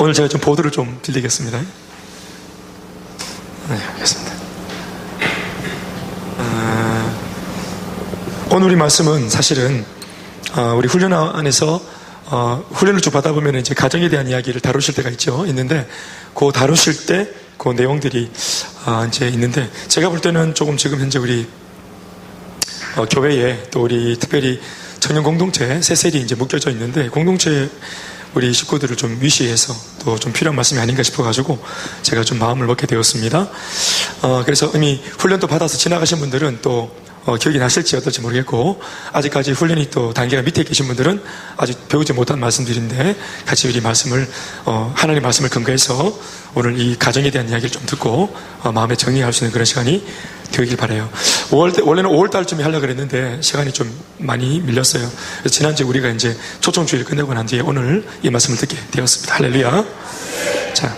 오늘 제가 좀 보도를 좀 빌리겠습니다. 네, 알겠습니다. 오늘 우리 말씀은 사실은 우리 훈련 안에서 훈련을 쭉 받아 보면 이제 가정에 대한 이야기를 다루실 때가 있는데 그 다루실 때 그 내용들이 이제 있는데, 제가 볼 때는 조금 지금 현재 우리 교회에 또 우리 특별히 청년 공동체 세셀이 이제 묶여져 있는데, 공동체 우리 식구들을 좀 위시해서 또 좀 필요한 말씀이 아닌가 싶어가지고 제가 좀 마음을 먹게 되었습니다. 그래서 이미 훈련도 받아서 지나가신 분들은 또 기억이 나실지 어떨지 모르겠고, 아직까지 훈련이 또 단계가 밑에 계신 분들은 아직 배우지 못한 말씀들인데, 같이 우리 말씀을 하나님의 말씀을 근거해서 오늘 이 가정에 대한 이야기를 좀 듣고 마음에 정리할 수 있는 그런 시간이 되길 바라요. 원래는 5월달쯤에 하려고 그랬는데 시간이 좀 많이 밀렸어요. 그래서 지난주에 우리가 이제 초청주일 끝내고 난 뒤에 오늘 이 말씀을 듣게 되었습니다. 할렐루야. 자,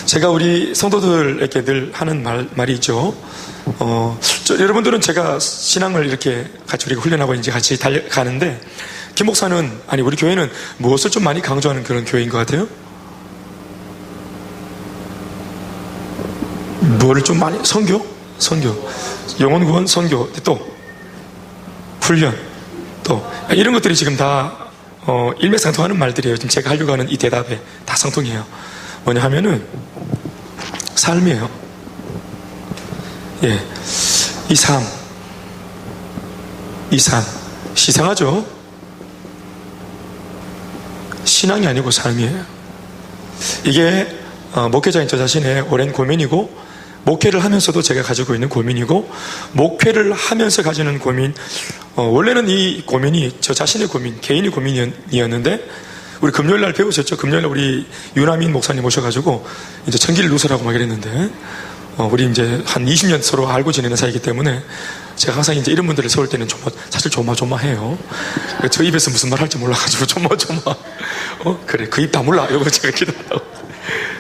제가 우리 성도들에게 늘 하는 말이 있죠. 여러분들은 제가 신앙을 이렇게 같이 우리가 훈련하고 이제 같이 달려가는데, 김 목사는, 아니, 우리 교회는 무엇을 좀 많이 강조하는 그런 교회인 것 같아요? 뭐를 좀 많이? 선교? 영혼 구원, 선교, 또 훈련, 또 이런 것들이 지금 다 일맥상통하는 말들이에요. 지금 제가 하려고 하는 이 대답에 다 상통해요. 뭐냐 하면은 삶이에요. 예, 이 삶 시상하죠. 신앙이 아니고 삶이에요. 이게 목회자인 저 자신의 오랜 고민이고, 목회를 하면서도 제가 가지고 있는 고민이고, 목회를 하면서 가지는 고민, 원래는 이 고민이 저 자신의 고민, 개인의 고민이었는데, 우리 금요일날 배우셨죠? 금요일날 우리 유나민 목사님 오셔가지고 이제 천기를 누설하고 막 이랬는데, 우리 이제 한 20년 서로 알고 지내는 사이이기 때문에 제가 항상 이제 이런 분들을 세울 때는 사실 조마조마해요. 저 입에서 무슨 말 할지 몰라가지고 조마조마. 그래, 그 입 다물라. 이거 제가 기도하고.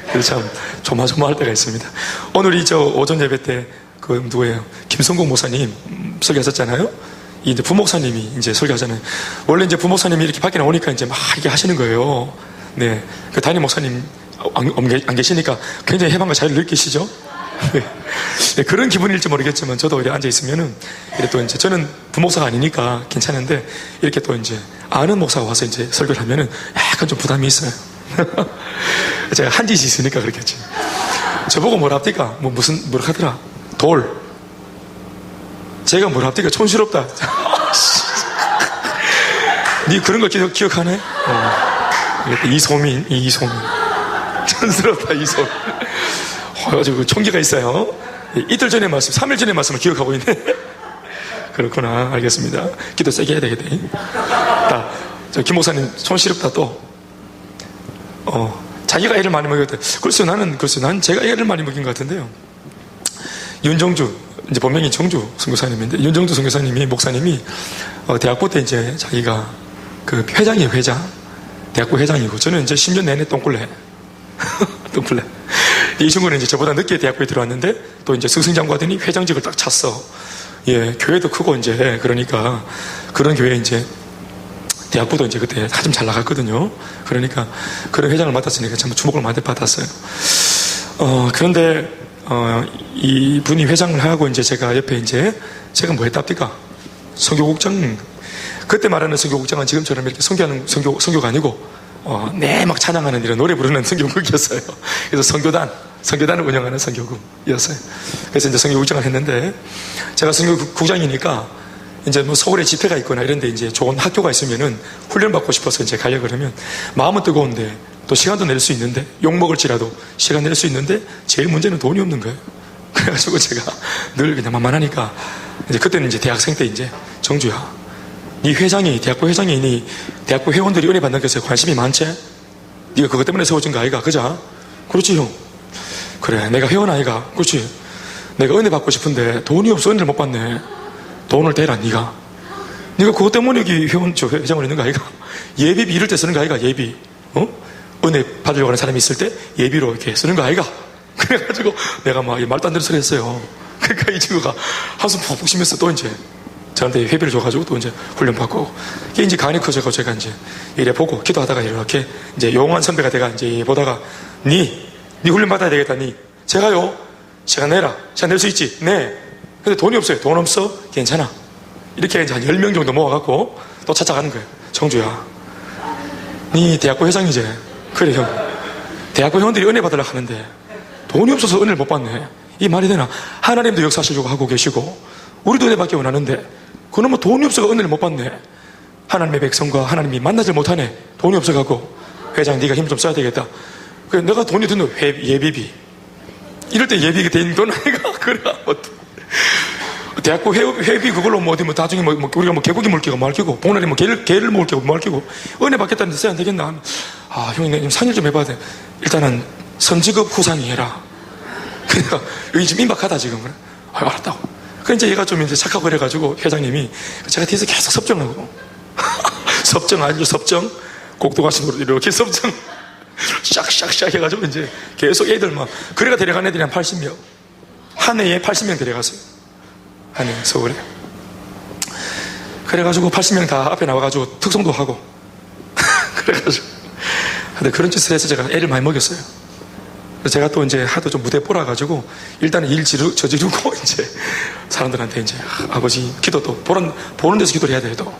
그래서 참 조마조마할 때가 있습니다. 오늘 저 오전 예배 때 누구예요? 김성국 목사님 설교하셨잖아요. 이제 부목사님이 이제 설교하잖아요. 원래 이제 부목사님이 이렇게 밖에 나오니까 이제 막 이렇게 하시는 거예요. 네. 그 담임 목사님 안 계시니까 굉장히 해방과 자유를 느끼시죠? 네, 그런 기분일지 모르겠지만 저도 이렇게 앉아있으면은, 이렇게 또 이제 저는 부목사가 아니니까 괜찮은데, 이렇게 또 이제 아는 목사가 와서 이제 설교를 하면은 약간 좀 부담이 있어요. 제가 한 짓이 있으니까 그렇겠지. 저보고 뭐라 합니까? 뭐라 하더라? 돌. 제가 뭐라 합니까? 촌스럽다. 니 그런 거 기억하네? 이소민. 촌스럽다, 이소민. 저 총기가 있어요. 이틀 전의 말씀, 3일 전의 말씀을 기억하고 있네. 그렇구나. 알겠습니다. 기도 세게 해야 되겠네. 저 김 목사님 촌스럽다 또. 자기가 애를 많이 먹였대. 난 제가 애를 많이 먹인 것 같은데요. 윤정주, 이제 본명이 정주 선교사님인데, 윤정주 선교사님이, 목사님이, 대학부 때 이제 자기가 그 회장이에요, 회장. 대학부 회장이고, 저는 이제 10년 내내 똥굴레. 똥굴레. 이 친구는 이제 저보다 늦게 대학부에 들어왔는데, 또 이제 승승장구 하더니 회장직을 딱 찼어. 예, 교회도 크고 이제, 그러니까, 그런 교회에 이제, 대학부도 이제 그때 한참 잘 나갔거든요. 그러니까, 그런 회장을 맡았으니까 참 주목을 많이 받았어요. 그런데, 이분이 회장을 하고 이제 제가 옆에 이제, 제가 뭐 했답니까? 선교국장, 그때 말하는 선교국장은 지금처럼 이렇게 선교하는 선교가 아니고, 막 찬양하는 이런 노래 부르는 선교국이었어요. 그래서 선교단을 운영하는 선교국이었어요. 그래서 이제 선교국장을 했는데, 제가 선교국장이니까, 이제 뭐 서울에 집회가 있거나 이런데 이제 좋은 학교가 있으면은 훈련받고 싶어서 이제 가려고 그러면, 마음은 뜨거운데, 또 시간도 낼 수 있는데, 욕먹을지라도 시간 낼 수 있는데, 제일 문제는 돈이 없는 거예요. 그래가지고 제가 늘 그냥 만만하니까, 이제 그때는 이제 대학생 때 이제, 정주야, 네 회장이, 대학부 회장이니, 대학부 회원들이 은혜 받는 것에 관심이 많지? 네가 그것 때문에 세워진 거 아이가? 그자? 그렇지, 형. 그래, 내가 회원 아이가? 그렇지. 내가 은혜 받고 싶은데, 돈이 없어 은혜를 못 받네. 돈을 대라, 네가 그것 때문에 여기 회장을 있는 거 아이가? 예비비 이럴 때 쓰는 거 아이가? 예비. 은혜 받으려고 하는 사람이 있을 때 예비로 이렇게 쓰는 거 아이가? 그래가지고 내가 막 말도 안 되는 소리 했어요. 그러니까 이 친구가 한숨 푹푹 쉬면서 또 이제 저한테 회비를 줘가지고 또 이제 훈련받고, 이게 이제 간이 커져가지고 제가 이제 이래 보고 기도하다가 이렇게 이제 용한 선배가 돼가 이제 보다가, 니 훈련받아야 되겠다, 제가요, 시간 내라. 시간 낼 수 있지? 네. 근데 돈이 없어요. 돈 없어? 괜찮아. 이렇게 이제 한 10명 정도 모아갖고 또 찾아가는 거예요. 정주야, 니 대학교 회장이지? 그래, 형. 대학교 형들이 은혜 받으려고 하는데 돈이 없어서 은혜를 못 받네. 이 말이 되나? 하나님도 역사하시려고 하고 계시고 우리도 은혜 받기 원하는데 그놈은 돈이 없어서 은혜를 못 받네. 하나님의 백성과 하나님이 만나질 못하네. 돈이 없어갖고. 회장, 네가 힘 좀 써야 되겠다. 그래, 내가 돈이 드는 예비비, 이럴 때 예비가 된 돈 아니가? 그래, 대학교 회비 그걸로 뭐 어디 뭐 나중에 우리가 뭐 개고기 물기가 뭐 할기고 복날에 뭐 개를 먹을 기고 뭐 할기고 은혜 받겠다는데 써야 안 되겠나? 아, 형님, 내가 상일 좀 해봐야 돼. 일단은 선지급 후상이 해라. 그러니까 여기 지금 임박하다 지금. 그래. 아, 알았다고. 그래 이제 얘가 좀 이제 착하고 그래가지고 회장님이 제가 뒤에서 계속 섭정하고 섭정 아니죠, 섭정. 곡도가시으로 이렇게 섭정 샥샥샥 해가지고 이제 계속 애들 막, 그래가 데려간 애들이 한 80명, 한 해에 80명 데려갔어요. 한 해 서울에. 그래가지고 80명 다 앞에 나와가지고 특송도 하고 그래가지고 근데 그런 짓을 해서 제가 애를 많이 먹였어요. 그래서 제가 또 이제 하도 좀 무대 뽀라가지고 일단은 저지르고 이제 사람들한테 이제 아버지 기도 또 보는 데서 기도를 해야 돼요. 또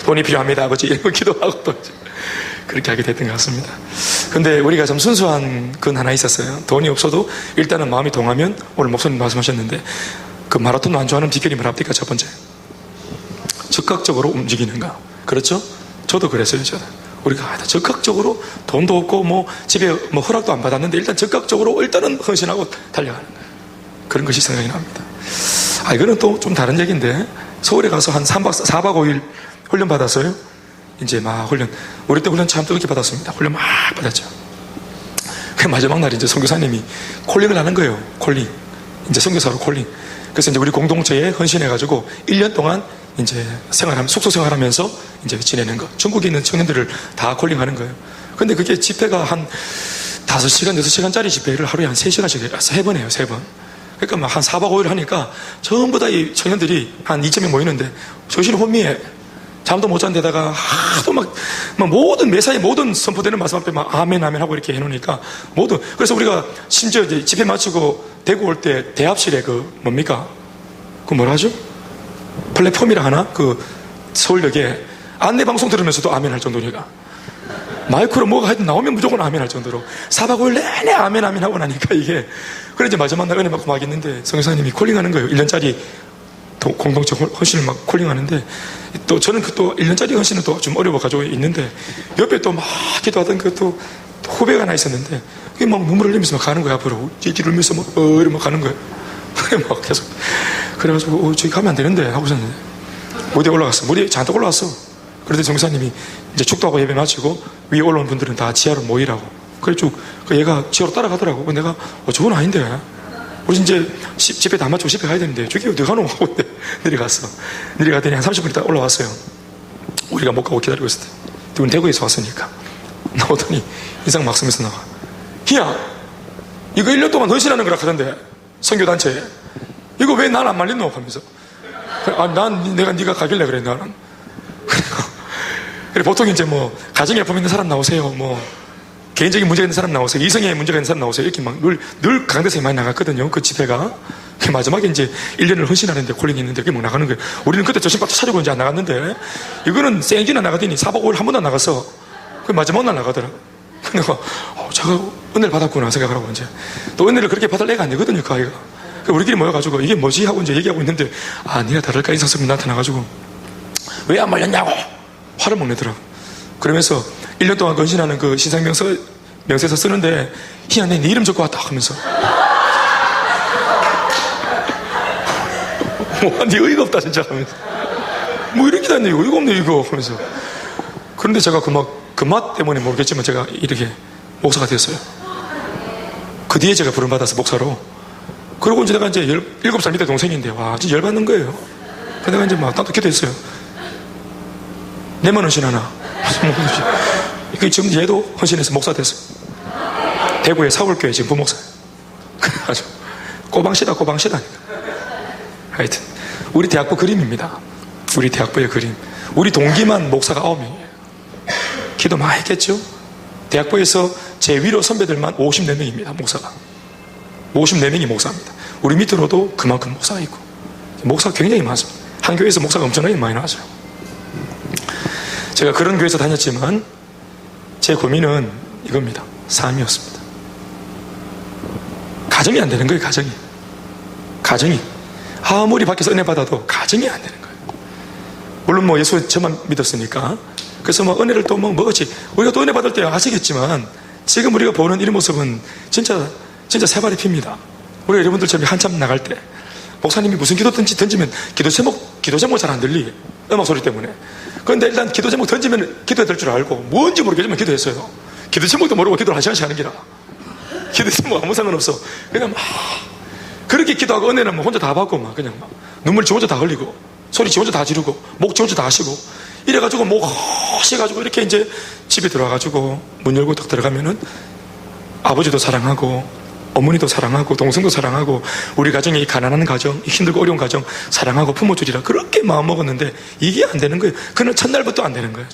돈이 필요합니다 아버지, 이런 거 기도하고 또 이제 그렇게 하게 됐던 것 같습니다. 근데 우리가 좀 순수한 건 하나 있었어요. 돈이 없어도 일단은 마음이 동하면, 오늘 목사님 말씀하셨는데 그 마라톤 완주하는 비결이 뭐랍니까? 첫 번째, 적극적으로 움직이는가. 그렇죠? 저도 그랬어요. 저는 우리가 적극적으로, 돈도 없고 뭐 집에 뭐 허락도 안 받았는데 일단 적극적으로 일단은 헌신하고 달려가는 거예요. 그런 것이 생각이 납니다. 이거는 또 좀 다른 얘기인데, 서울에 가서 한 4박 5일 훈련 받았어요. 이제 막 우리 때 훈련 참 뜨겁게 받았습니다. 훈련 막 받았죠. 그 마지막 날 이제 선교사님이 콜링을 하는 거예요. 콜링. 이제 선교사로 콜링. 그래서 이제 우리 공동체에 헌신해가지고 1년 동안 이제 숙소 생활하면서 이제 지내는 거. 중국에 있는 청년들을 다 콜링하는 거예요. 근데 그게 집회가 한 5시간, 6시간짜리 집회를 하루에 한 3시간씩 해서 3번 해요, 3번. 그러니까 막 한 4박 5일 하니까 전부 다 이 청년들이 한 2,000명 모이는데 정신이 혼미해. 잠도 못 잔 데다가 하도 막 매사에 모든 선포되는 말씀 앞에 막 아멘 아멘 하고 이렇게 해놓으니까 그래서 우리가 심지어 이제 집회 마치고 대구 올 때 대합실에 뭡니까? 뭐라 하죠? 플랫폼이라 하나? 서울역에 안내방송 들으면서도 아멘 할 정도니까. 마이크로 뭐가 하여튼 나오면 무조건 아멘 할 정도로 4박 5일 내내 아멘 아멘 하고 나니까 이게. 그래 이제 마지막 날 은혜 받고 막 있는데 성교사님이 콜링하는 거예요. 1년짜리 공동체 헌신을 막 콜링하는데, 또 저는 또 1년짜리 헌신은 또 좀 어려워가지고 있는데, 옆에 또 막 기도하던 또 후배가 하나 있었는데, 그게 막 눈물을 흘리면서 막 가는 거야, 앞으로. 찌찌 울면서 막, 이러면 가는 거야. 그래, 막 계속. 그래가지고, 저기 가면 안 되는데, 하고 있었는데, 무대에 올라갔어. 무대에 잔뜩 올라왔어. 그런데 정사님이 이제 축도하고 예배 마치고, 위에 올라온 분들은 다 지하로 모이라고. 그래 쭉, 얘가 지하로 따라가더라고. 내가, 저건 아닌데. 우리 이제 집회 다 마치고 집에 가야 되는데 저기 어디 가노? 하고 내려갔어. 내려가더니 한 30분 있다 올라왔어요. 우리가 못 가고 기다리고 있을 때. 우리 대구에서 왔으니까. 나오더니 인상 막 쓰면서 나와. 희야, 이거 1년 동안 헌신하는 거라 하던데, 선교단체에. 이거 왜 난 안 말렸노? 하면서. 내가 네가 가길래 그래, 나는. 그래, 보통 이제 뭐 가정에 품 있는 사람 나오세요. 뭐 개인적인 문제가 있는 사람 나오세요. 이성에 문제가 있는 사람 나오세요. 이렇게 막 늘 강대상에 많이 나갔거든요. 그 집회가. 마지막에 이제 1년을 헌신하는데 콜링이 있는데 그게 막 나가는 거예요. 우리는 그때 조심박차 차리고 이제 안 나갔는데, 이거는 생기나 나가더니 4박 5일 한 번도 안 나갔어. 그 마지막 날 나가더라. 내가, 제가 은혜를 받았구나 생각을 하고 이제. 또 은혜를 그렇게 받을 애가 안 되거든요, 그 아이가. 우리끼리 모여가지고 이게 뭐지? 하고 이제 얘기하고 있는데, 니가 다를까? 인상성이 나타나가지고, 왜 안 말렸냐고! 화를 못 내더라고. 그러면서 1년 동안 헌신하는 그 신상명세서 쓰는데, 희야, 내 이름 적고 왔다 하면서. 네 의의가 없다 진짜 하면서. 뭐 이런 게 다 있네, 의의가 없네 이거 하면서. 그런데 제가 그 맛 때문에 모르겠지만 제가 이렇게 목사가 됐어요. 그 뒤에 제가 부름받아서 목사로. 그리고 이제 내가 이제 17살 밑에 동생인데, 와, 진짜 열받는 거예요. 그래서 내가 이제 막 나도 기도했어요. 내만 헌신하나. 지금 얘도 헌신해서 목사 됐어. 대구의 사울교회 지금 부목사. 그래가지고 꼬방시다. 하여튼 우리 대학부 그림입니다. 우리 대학부의 그림. 우리 동기만 목사가 9명이에요. 기도 많이 했겠죠? 대학부에서 제 위로 선배들만 54명입니다. 목사가. 54명이 목사입니다. 우리 밑으로도 그만큼 목사가 있고. 목사가 굉장히 많습니다. 한 교회에서 목사가 엄청나게 많이 나왔어요. 제가 그런 교회에서 다녔지만 제 고민은 이겁니다. 삶이었습니다. 가정이 안 되는 거예요. 가정이 아무리 밖에서 은혜 받아도 가정이 안 되는 거예요. 물론 뭐 예수 저만 믿었으니까 그래서 뭐 은혜를 또 뭐지 우리가 또 은혜 받을 때 아시겠지만 지금 우리가 보는 이 모습은 진짜 새발이 핍니다. 우리가 여러분들처럼 한참 나갈 때 목사님이 무슨 기도 던지면 기도 제목 잘 안 들리 음악 소리 때문에. 그런데 일단 기도 제목 던지면 기도해야 될 줄 알고 뭔지 모르겠지만 기도했어요. 기도 제목도 모르고 기도를 1시간씩 하는 기라. 기도 제목 아무 상관없어. 그냥 막 그렇게 기도하고 은혜는 뭐 혼자 다 받고 막 그냥 막 눈물 지 혼자 다 흘리고 소리 지 혼자 다 지르고 목 지 혼자 다 하시고 이래가지고 목 하셔가지고 이렇게 이제 집에 들어와가지고 문 열고 딱 들어가면은 아버지도 사랑하고 어머니도 사랑하고 동생도 사랑하고 우리 가정이 가난한 가정 힘들고 어려운 가정 사랑하고 부모 줄이라 그렇게 마음먹었는데 이게 안 되는 거예요. 그는 첫날부터 안 되는 거예요.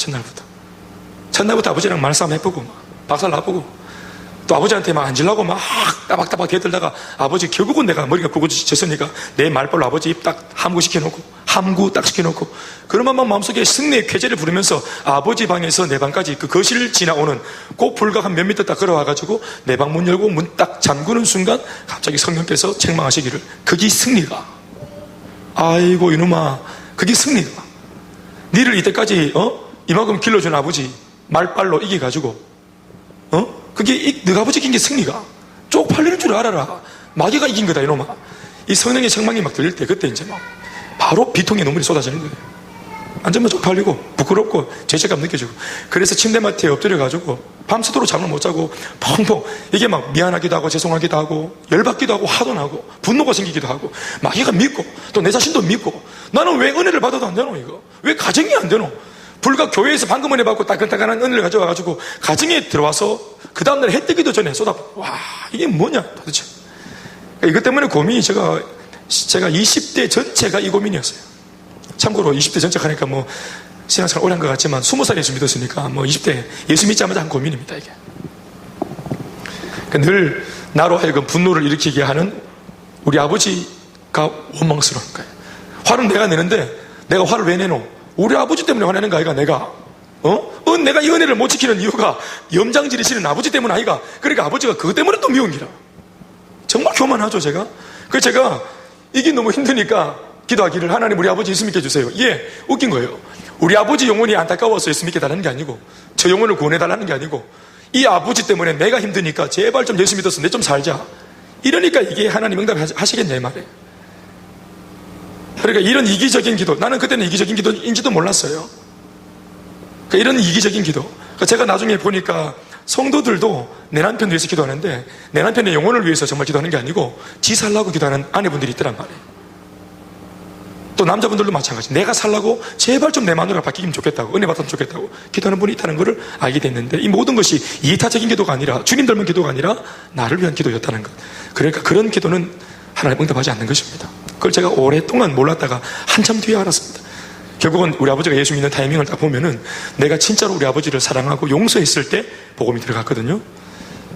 첫날부터 아버지랑 말싸움 해보고 박살 나보고 또 아버지한테 막 앉으려고 막 따박따박 대들다가 아버지 결국은 내가 머리가 굵어졌으니까 내 말벌로 아버지 입 딱 함구 딱 시켜놓고 그러면 막 마음속에 승리의 쾌재를 부르면서 아버지 방에서 내 방까지 그 거실 지나오는 그 불과 한 몇 미터 딱 걸어와가지고 내 방 문 열고 문 딱 잠그는 순간 갑자기 성령께서 책망하시기를 그게 승리가 아이고 이놈아 그게 승리가 니를 이때까지 이만큼 길러준 아버지 말빨로 이겨가지고 그게 너가 아버지 이긴 게 승리가 쪽팔리는 줄 알아라. 마귀가 이긴 거다 이놈아. 이 성령의 책망이 막 들릴 때 그때 이제 막 바로 비통의 눈물이 쏟아지는 거예요. 완전 쪽팔리고 부끄럽고 죄책감 느껴지고 그래서 침대맡에 엎드려가지고 밤새도록 잠을 못 자고 펑펑 이게 막 미안하기도 하고 죄송하기도 하고 열받기도 하고 화도 나고 분노가 생기기도 하고 마귀가 믿고 또 내 자신도 믿고 나는 왜 은혜를 받아도 안 되노 이거 왜 가정이 안 되노 불과 교회에서 방금 은혜 받고 따끈따끈한 은혜를 가져와가지고 가정에 들어와서 그 다음날 해 뜨기도 전에 와 이게 뭐냐 도대체 이것 때문에 고민이 제가 20대 전체가 이 고민이었어요. 참고로 20대 전체 하니까 뭐 신앙생활 오래 한 것 같지만 20살에 예수 믿었으니까 뭐 20대 예수 믿자마자 한 고민입니다 이게. 늘 나로 하여금 분노를 일으키게 하는 우리 아버지가 원망스러운 거예요. 화는 내가 내는데 내가 화를 왜 내노? 우리 아버지 때문에 화내는 거 아이가 내가 내가 이 은혜를 못 지키는 이유가 염장지르시는 아버지 때문 아이가. 그러니까 아버지가 그것 때문에 또 미운 기라. 정말 교만하죠 제가. 그래서 제가 이게 너무 힘드니까 기도하기를 하나님 우리 아버지 예수 믿게 해주세요. 예, 웃긴 거예요. 우리 아버지 영혼이 안타까워서 예수 믿게 달라는 게 아니고 저 영혼을 구원해달라는 게 아니고 이 아버지 때문에 내가 힘드니까 제발 좀 예수 믿어서 내 좀 살자. 이러니까 이게 하나님 응답하시겠냐 이 말이에요. 그러니까 이런 이기적인 기도, 나는 그때는 이기적인 기도인지도 몰랐어요. 그러니까 이런 이기적인 기도. 그러니까 제가 나중에 보니까 성도들도 내 남편 위해서 기도하는데 내 남편의 영혼을 위해서 정말 기도하는 게 아니고 지 살라고 기도하는 아내분들이 있더란 말이에요. 또 남자분들도 마찬가지. 내가 살라고 제발 좀 내 마누라가 바뀌면 좋겠다고 은혜 받았으면 좋겠다고 기도하는 분이 있다는 것을 알게 됐는데 이 모든 것이 이타적인 기도가 아니라 주님 닮은 기도가 아니라 나를 위한 기도였다는 것. 그러니까 그런 기도는 하나님 응답하지 않는 것입니다. 그걸 제가 오랫동안 몰랐다가 한참 뒤에 알았습니다. 결국은 우리 아버지가 예수 믿는 타이밍을 딱 보면은 내가 진짜로 우리 아버지를 사랑하고 용서했을 때 복음이 들어갔거든요.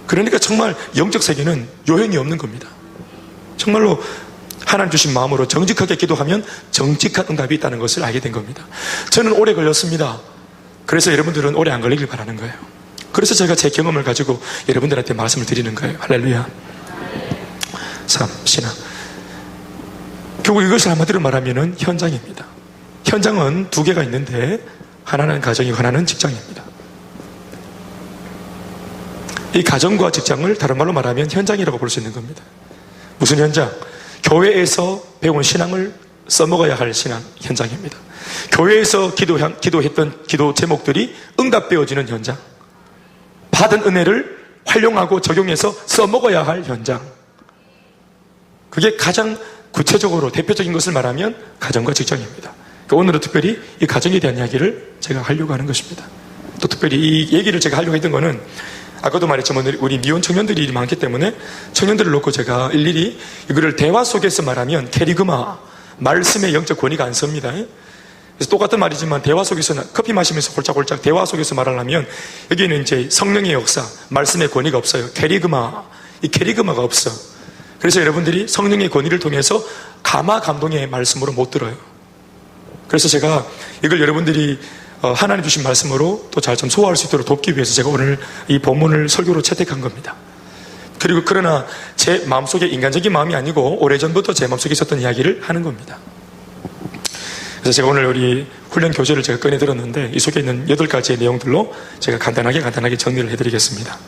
그러니까 정말 영적 세계는 요행이 없는 겁니다. 정말로 하나님 주신 마음으로 정직하게 기도하면 정직한 응답이 있다는 것을 알게 된 겁니다. 저는 오래 걸렸습니다. 그래서 여러분들은 오래 안 걸리길 바라는 거예요. 그래서 제가 제 경험을 가지고 여러분들한테 말씀을 드리는 거예요. 할렐루야. 3. 신앙. 결국 이것을 한마디로 말하면 현장입니다. 현장은 두 개가 있는데 하나는 가정이고 하나는 직장입니다. 이 가정과 직장을 다른 말로 말하면 현장이라고 볼 수 있는 겁니다. 무슨 현장? 교회에서 배운 신앙을 써먹어야 할 신앙 현장입니다. 교회에서 기도했던 기도 제목들이 응답되어지는 현장, 받은 은혜를 활용하고 적용해서 써먹어야 할 현장. 그게 가장 구체적으로 대표적인 것을 말하면 가정과 직장입니다. 오늘은 특별히 이 가정에 대한 이야기를 제가 하려고 하는 것입니다. 또 특별히 이 얘기를 제가 하려고 했던 거는 아까도 말했지만 우리 미혼 청년들이 많기 때문에 청년들을 놓고 제가 일일이 이거를 대화 속에서 말하면 캐리그마, 말씀의 영적 권위가 안 섭니다. 그래서 똑같은 말이지만 대화 속에서 커피 마시면서 홀짝홀짝 대화 속에서 말하려면 여기는 이제 성령의 역사, 말씀의 권위가 없어요. 캐리그마, 이 캐리그마가 없어. 그래서 여러분들이 성령의 권위를 통해서 감화 감동의 말씀으로 못 들어요. 그래서 제가 이걸 여러분들이 하나님 주신 말씀으로 또 잘 좀 소화할 수 있도록 돕기 위해서 제가 오늘 이 본문을 설교로 채택한 겁니다. 그리고 그러나 제 마음속에 인간적인 마음이 아니고 오래전부터 제 마음속에 있었던 이야기를 하는 겁니다. 그래서 제가 오늘 우리 훈련 교재를 제가 꺼내 들었는데 이 속에 있는 8가지의 내용들로 제가 간단하게 정리를 해드리겠습니다.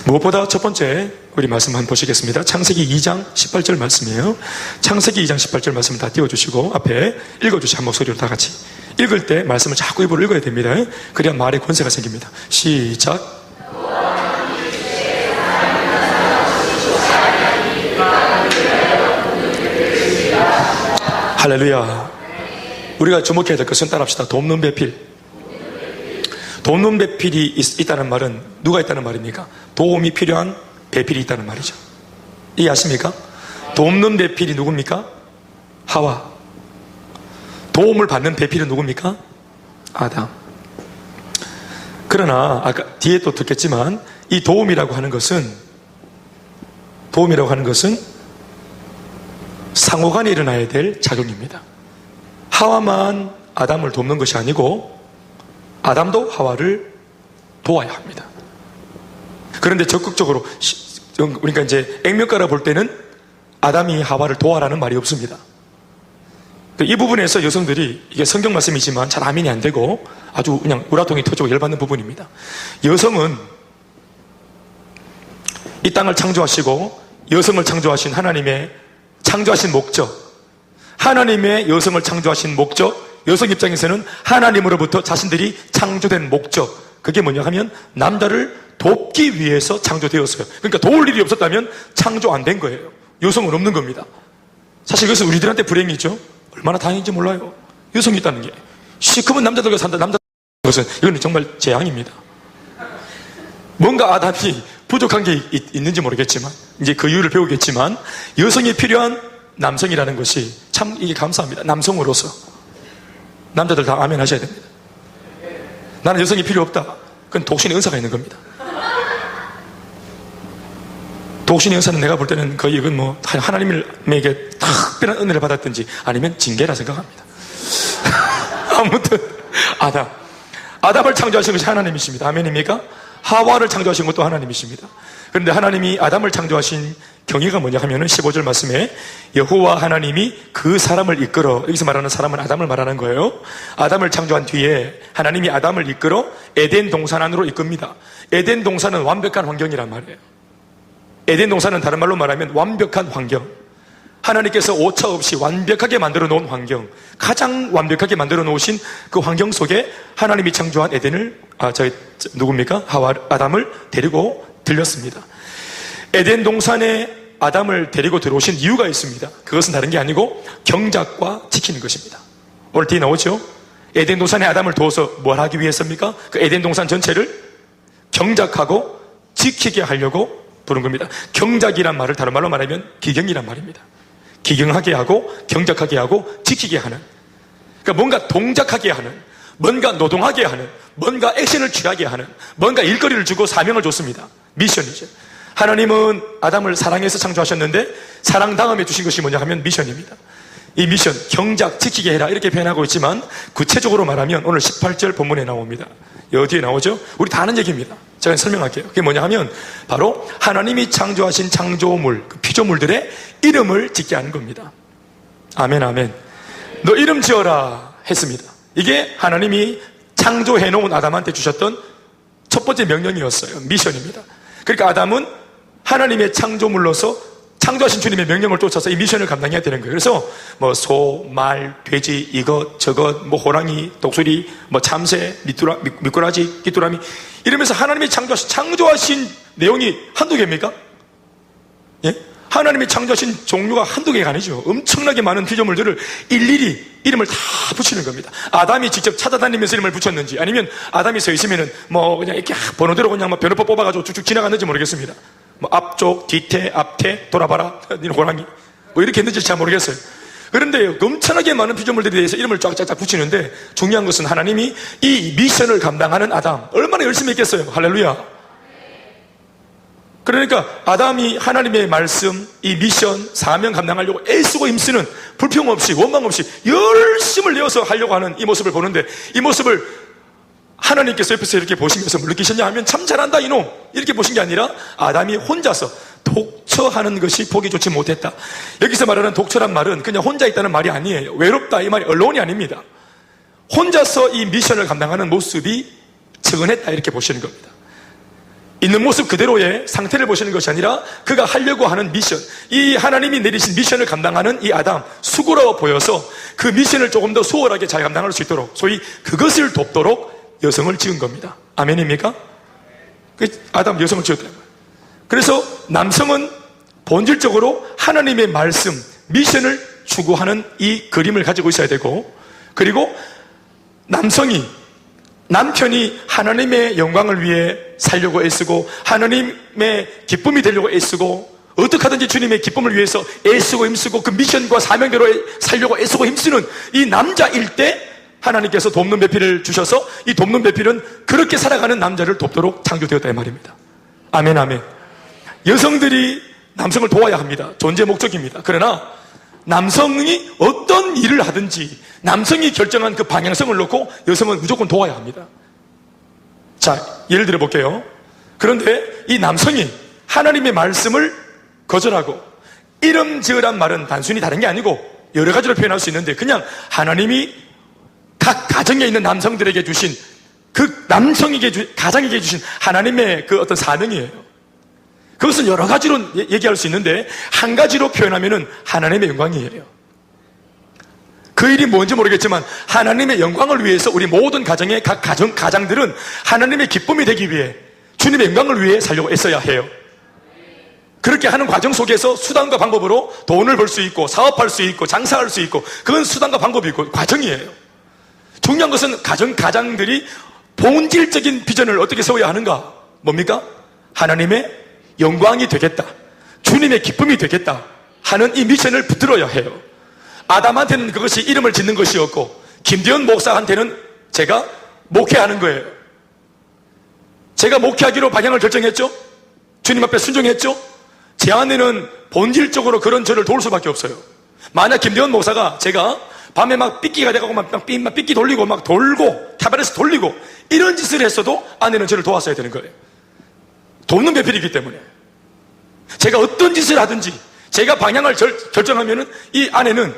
무엇보다 첫 번째 우리 말씀 한번 보시겠습니다. 창세기 2장 18절 말씀이에요. 창세기 2장 18절 말씀 다 띄워주시고 앞에 읽어주시 한 목소리로 다 같이. 읽을 때 말씀을 자꾸 입으로 읽어야 됩니다. 그래야 말의 권세가 생깁니다. 시작. 할렐루야. 우리가 주목해야 될 것은 따라합시다. 돕는 배필. 돕는 배필이 있다는 말은 누가 있다는 말입니까? 도움이 필요한 배필이 있다는 말이죠. 이해하십니까? 돕는 배필이 누굽니까? 하와. 도움을 받는 배필은 누굽니까? 아담. 그러나 아까 뒤에 또 듣겠지만 이 도움이라고 하는 것은 상호간에 일어나야 될 작용입니다. 하와만 아담을 돕는 것이 아니고 아담도 하와를 도와야 합니다. 그런데 적극적으로 그러니까 이제 액면가로 볼 때는 아담이 하와를 도와라는 말이 없습니다. 이 부분에서 여성들이 이게 성경 말씀이지만 잘 아멘이 안 되고 아주 그냥 우라통이 터지고 열받는 부분입니다. 여성은 이 땅을 창조하시고 여성을 창조하신 하나님의 창조하신 목적, 하나님의 여성을 창조하신 목적, 여성 입장에서는 하나님으로부터 자신들이 창조된 목적, 그게 뭐냐 하면 남자를 돕기 위해서 창조되었어요. 그러니까 도울 일이 없었다면 창조 안 된 거예요. 여성은 없는 겁니다. 사실 그것은 우리들한테 불행이죠. 얼마나 다행인지 몰라요. 여성이 있다는 게. 시커먼 남자들과 산다, 것은 이건 정말 재앙입니다. 뭔가 아담이 부족한 게 있는지 모르겠지만 이제 그 이유를 배우겠지만 여성이 필요한 남성이라는 것이 참 이게 감사합니다. 남성으로서 남자들 다 아멘 하셔야 됩니다. 나는 여성이 필요 없다. 그건 독신의 은사가 있는 겁니다. 독신의 은사는 내가 볼 때는 거의 이건 뭐 하나님에게 특별한 은혜를 받았든지 아니면 징계라 생각합니다. 아무튼 아담을 창조하신 것이 하나님이십니다. 아멘입니까? 하와를 창조하신 것도 하나님이십니다. 그런데 하나님이 아담을 창조하신 경위가 뭐냐 하면은 15절 말씀에 여호와 하나님이 그 사람을 이끌어, 여기서 말하는 사람은 아담을 말하는 거예요. 아담을 창조한 뒤에 하나님이 아담을 이끌어 에덴 동산 안으로 이끕니다. 에덴 동산은 완벽한 환경이란 말이에요. 에덴 동산은 다른 말로 말하면 완벽한 환경. 하나님께서 오차 없이 완벽하게 만들어 놓은 환경, 가장 완벽하게 만들어 놓으신 그 환경 속에 하나님이 창조한 에덴을 누굽니까? 아담을 데리고 들렸습니다. 에덴 동산에 아담을 데리고 들어오신 이유가 있습니다. 그것은 다른 게 아니고 경작과 지키는 것입니다. 오늘 뒤에 나오죠? 에덴 동산에 아담을 두어서 뭘 하기 위해서입니까? 그 에덴 동산 전체를 경작하고 지키게 하려고 부른 겁니다. 경작이란 말을 다른 말로 말하면 기경이란 말입니다. 기경하게 하고 경작하게 하고 지키게 하는, 그러니까 뭔가 동작하게 하는, 뭔가 노동하게 하는, 뭔가 액션을 취하게 하는, 뭔가 일거리를 주고 사명을 줬습니다. 미션이죠. 하나님은 아담을 사랑해서 창조하셨는데 사랑 다음에 주신 것이 뭐냐 하면 미션입니다. 이 미션, 경작, 지키게 해라 이렇게 표현하고 있지만 구체적으로 말하면 오늘 18절 본문에 나옵니다. 어디에 나오죠? 우리 다 아는 얘기입니다. 제가 설명할게요. 그게 뭐냐 하면 바로 하나님이 창조하신 창조물, 그 피조물들의 이름을 짓게 하는 겁니다. 아멘, 아멘. 너 이름 지어라 했습니다. 이게 하나님이 창조해 놓은 아담한테 주셨던 첫 번째 명령이었어요. 미션입니다. 그러니까 아담은 하나님의 창조물로서 창조하신 주님의 명령을 쫓아서 이 미션을 감당해야 되는 거예요. 그래서 뭐 소, 말, 돼지, 이것, 저것, 뭐 호랑이, 독수리, 뭐 참새, 미꾸라지, 귀뚜라미 이러면서 하나님이 창조하신 내용이 한두 개입니까? 예? 하나님이 창조하신 종류가 한두 개가 아니죠. 엄청나게 많은 피조물들을 일일이 이름을 다 붙이는 겁니다. 아담이 직접 찾아다니면서 이름을 붙였는지 아니면 아담이 서 있으면은 뭐 그냥 이렇게 번호대로 그냥 뭐 번호표 뽑아가지고 쭉쭉 지나갔는지 모르겠습니다. 뭐 앞쪽, 뒤태, 앞태, 돌아봐라, 니는 호랑이 뭐 이렇게 했는지 잘 모르겠어요. 그런데 엄청나게 많은 피조물들에 대해서 이름을 쫙쫙쫙 붙이는데 중요한 것은 하나님이 이 미션을 감당하는 아담 얼마나 열심히 했겠어요. 할렐루야. 그러니까 아담이 하나님의 말씀, 이 미션, 사명 감당하려고 애쓰고 힘쓰는 불평 없이 원망 없이 열심을 내어서 하려고 하는 이 모습을 보는데, 이 모습을 하나님께서 옆에서 이렇게 보시면서 뭘 느끼셨냐 하면 참 잘한다 이놈 이렇게 보신 게 아니라 아담이 혼자서 독처하는 것이 보기 좋지 못했다. 여기서 말하는 독처란 말은 그냥 혼자 있다는 말이 아니에요. 외롭다 이 말이 언론이 아닙니다. 혼자서 이 미션을 감당하는 모습이 측은했다 이렇게 보시는 겁니다. 있는 모습 그대로의 상태를 보시는 것이 아니라 그가 하려고 하는 미션, 이 하나님이 내리신 미션을 감당하는 이 아담 수고로워 보여서 그 미션을 조금 더 수월하게 잘 감당할 수 있도록 소위 그것을 돕도록 여성을 지은 겁니다. 아멘입니까? 아담 여성을 지었다는 거예요. 그래서 남성은 본질적으로 하나님의 말씀, 미션을 추구하는 이 그림을 가지고 있어야 되고, 그리고 남편이 하나님의 영광을 위해 살려고 애쓰고 하나님의 기쁨이 되려고 애쓰고 어떻게 하든지 주님의 기쁨을 위해서 애쓰고 힘쓰고 그 미션과 사명대로 살려고 애쓰고 힘쓰는 이 남자일 때 하나님께서 돕는 배필을 주셔서 이 돕는 배필은 그렇게 살아가는 남자를 돕도록 창조되었다 이 말입니다. 아멘 아멘. 여성들이 남성을 도와야 합니다. 존재 목적입니다. 그러나 남성이 어떤 일을 하든지 남성이 결정한 그 방향성을 놓고 여성은 무조건 도와야 합니다. 자, 예를 들어 볼게요. 그런데 이 남성이 하나님의 말씀을 거절하고 이름 지으란 말은 단순히 다른 게 아니고 여러 가지로 표현할 수 있는데 그냥 하나님이 각 가정에 있는 남성들에게 주신 그 가장에게 주신 하나님의 그 어떤 사명이에요. 그것은 여러 가지로 얘기할 수 있는데 한 가지로 표현하면은 하나님의 영광이에요. 그 일이 뭔지 모르겠지만 하나님의 영광을 위해서 우리 모든 가정의 각 가장들은 하나님의 기쁨이 되기 위해 주님의 영광을 위해 살려고 애써야 해요. 그렇게 하는 과정 속에서 수단과 방법으로 돈을 벌 수 있고 사업할 수 있고 장사할 수 있고 그건 수단과 방법이 있고 과정이에요. 중요한 것은 가장들이 본질적인 비전을 어떻게 세워야 하는가? 뭡니까? 하나님의 영광이 되겠다, 주님의 기쁨이 되겠다 하는 이 미션을 붙들어야 해요. 아담한테는 그것이 이름을 짓는 것이었고 김대현 목사한테는 제가 목회하는 거예요. 제가 목회하기로 방향을 결정했죠. 주님 앞에 순종했죠. 제 안에는 본질적으로 그런 저를 도울 수밖에 없어요. 만약 김대현 목사가 제가 밤에 막 삐끼가 돼가고 막 삐끼 돌리고 막 돌고 카바레스 돌리고 이런 짓을 했어도 아내는 저를 도왔어야 되는 거예요. 돕는 배필이기 때문에 제가 어떤 짓을 하든지 제가 방향을 결정하면은 이 아내는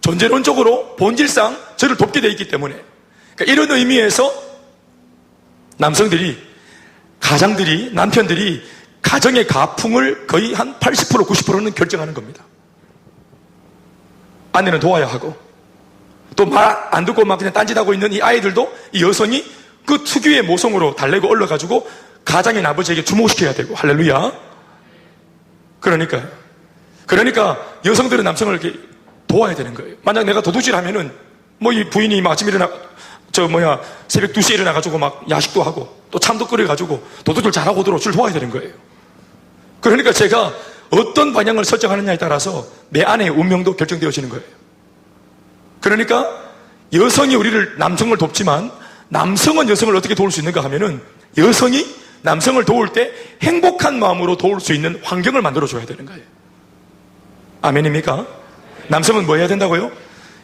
존재론적으로 본질상 저를 돕게 되어 있기 때문에 그러니까 이런 의미에서 가장들이 남편들이 가정의 가풍을 거의 한 80% 90%는 결정하는 겁니다. 아내는 도와야 하고 또 말 안 듣고 막 그냥 딴짓하고 있는 이 아이들도 이 여성이 그 특유의 모성으로 달래고 얼러가지고 가장인 아버지에게 주목시켜야 되고 할렐루야. 그러니까 여성들은 남성을 이렇게 도와야 되는 거예요. 만약 내가 도둑질 하면은 이 부인이 막 아침에 새벽 2시에 일어나가지고 막 야식도 하고 또 참도 끓여가지고 도둑질 잘하고 오도록 줄 도와야 되는 거예요. 그러니까 제가 어떤 방향을 설정하느냐에 따라서 내 아내의 운명도 결정되어지는 거예요. 그러니까 여성이 남성을 돕지만 남성은 여성을 어떻게 도울 수 있는가 하면은 여성이 남성을 도울 때 행복한 마음으로 도울 수 있는 환경을 만들어줘야 되는 거예요. 아멘입니까? 남성은 뭐 해야 된다고요?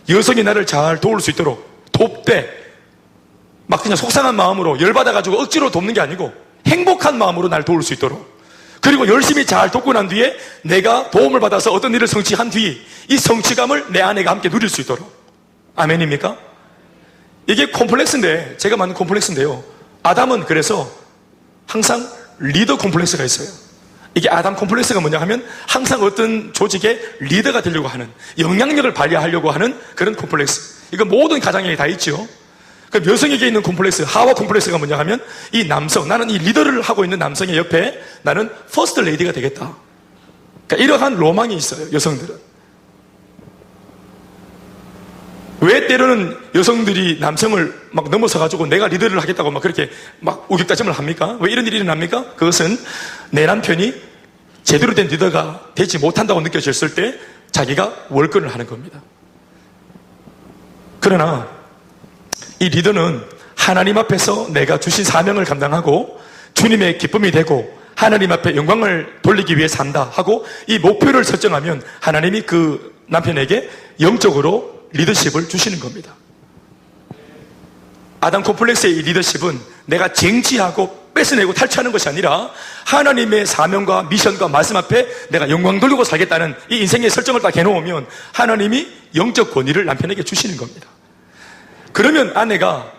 여성이 나를 잘 도울 수 있도록 돕되 막 그냥 속상한 마음으로 열받아가지고 억지로 돕는 게 아니고 행복한 마음으로 날 도울 수 있도록, 그리고 열심히 잘 돕고 난 뒤에 내가 도움을 받아서 어떤 일을 성취한 뒤 이 성취감을 내 아내가 함께 누릴 수 있도록. 아멘입니까? 이게 콤플렉스인데, 제가 만든 콤플렉스인데요, 아담은 그래서 항상 리더 콤플렉스가 있어요. 이게 아담 콤플렉스가 뭐냐 하면 항상 어떤 조직의 리더가 되려고 하는, 영향력을 발휘하려고 하는 그런 콤플렉스. 이거 모든 가정에 다 있죠. 그 여성에게 있는 콤플렉스, 하와 콤플렉스가 뭐냐 하면 이 남성, 나는 이 리더를 하고 있는 남성의 옆에 나는 퍼스트 레이디가 되겠다. 그러니까 이러한 로망이 있어요, 여성들은. 왜 때로는 여성들이 남성을 막 넘어서가지고 내가 리더를 하겠다고 막 그렇게 막 우격다짐을 합니까? 왜 이런 일이 일어납니까? 그것은 내 남편이 제대로 된 리더가 되지 못한다고 느껴졌을 때 자기가 월권을 하는 겁니다. 그러나 이 리더는 하나님 앞에서 내가 주신 사명을 감당하고 주님의 기쁨이 되고 하나님 앞에 영광을 돌리기 위해 산다 하고 이 목표를 설정하면 하나님이 그 남편에게 영적으로 리더십을 주시는 겁니다. 아담 콤플렉스의 이 리더십은 내가 쟁취하고 뺏어내고 탈취하는 것이 아니라 하나님의 사명과 미션과 말씀 앞에 내가 영광 돌리고 살겠다는 이 인생의 설정을 딱 해놓으면 하나님이 영적 권위를 남편에게 주시는 겁니다. 그러면 아내가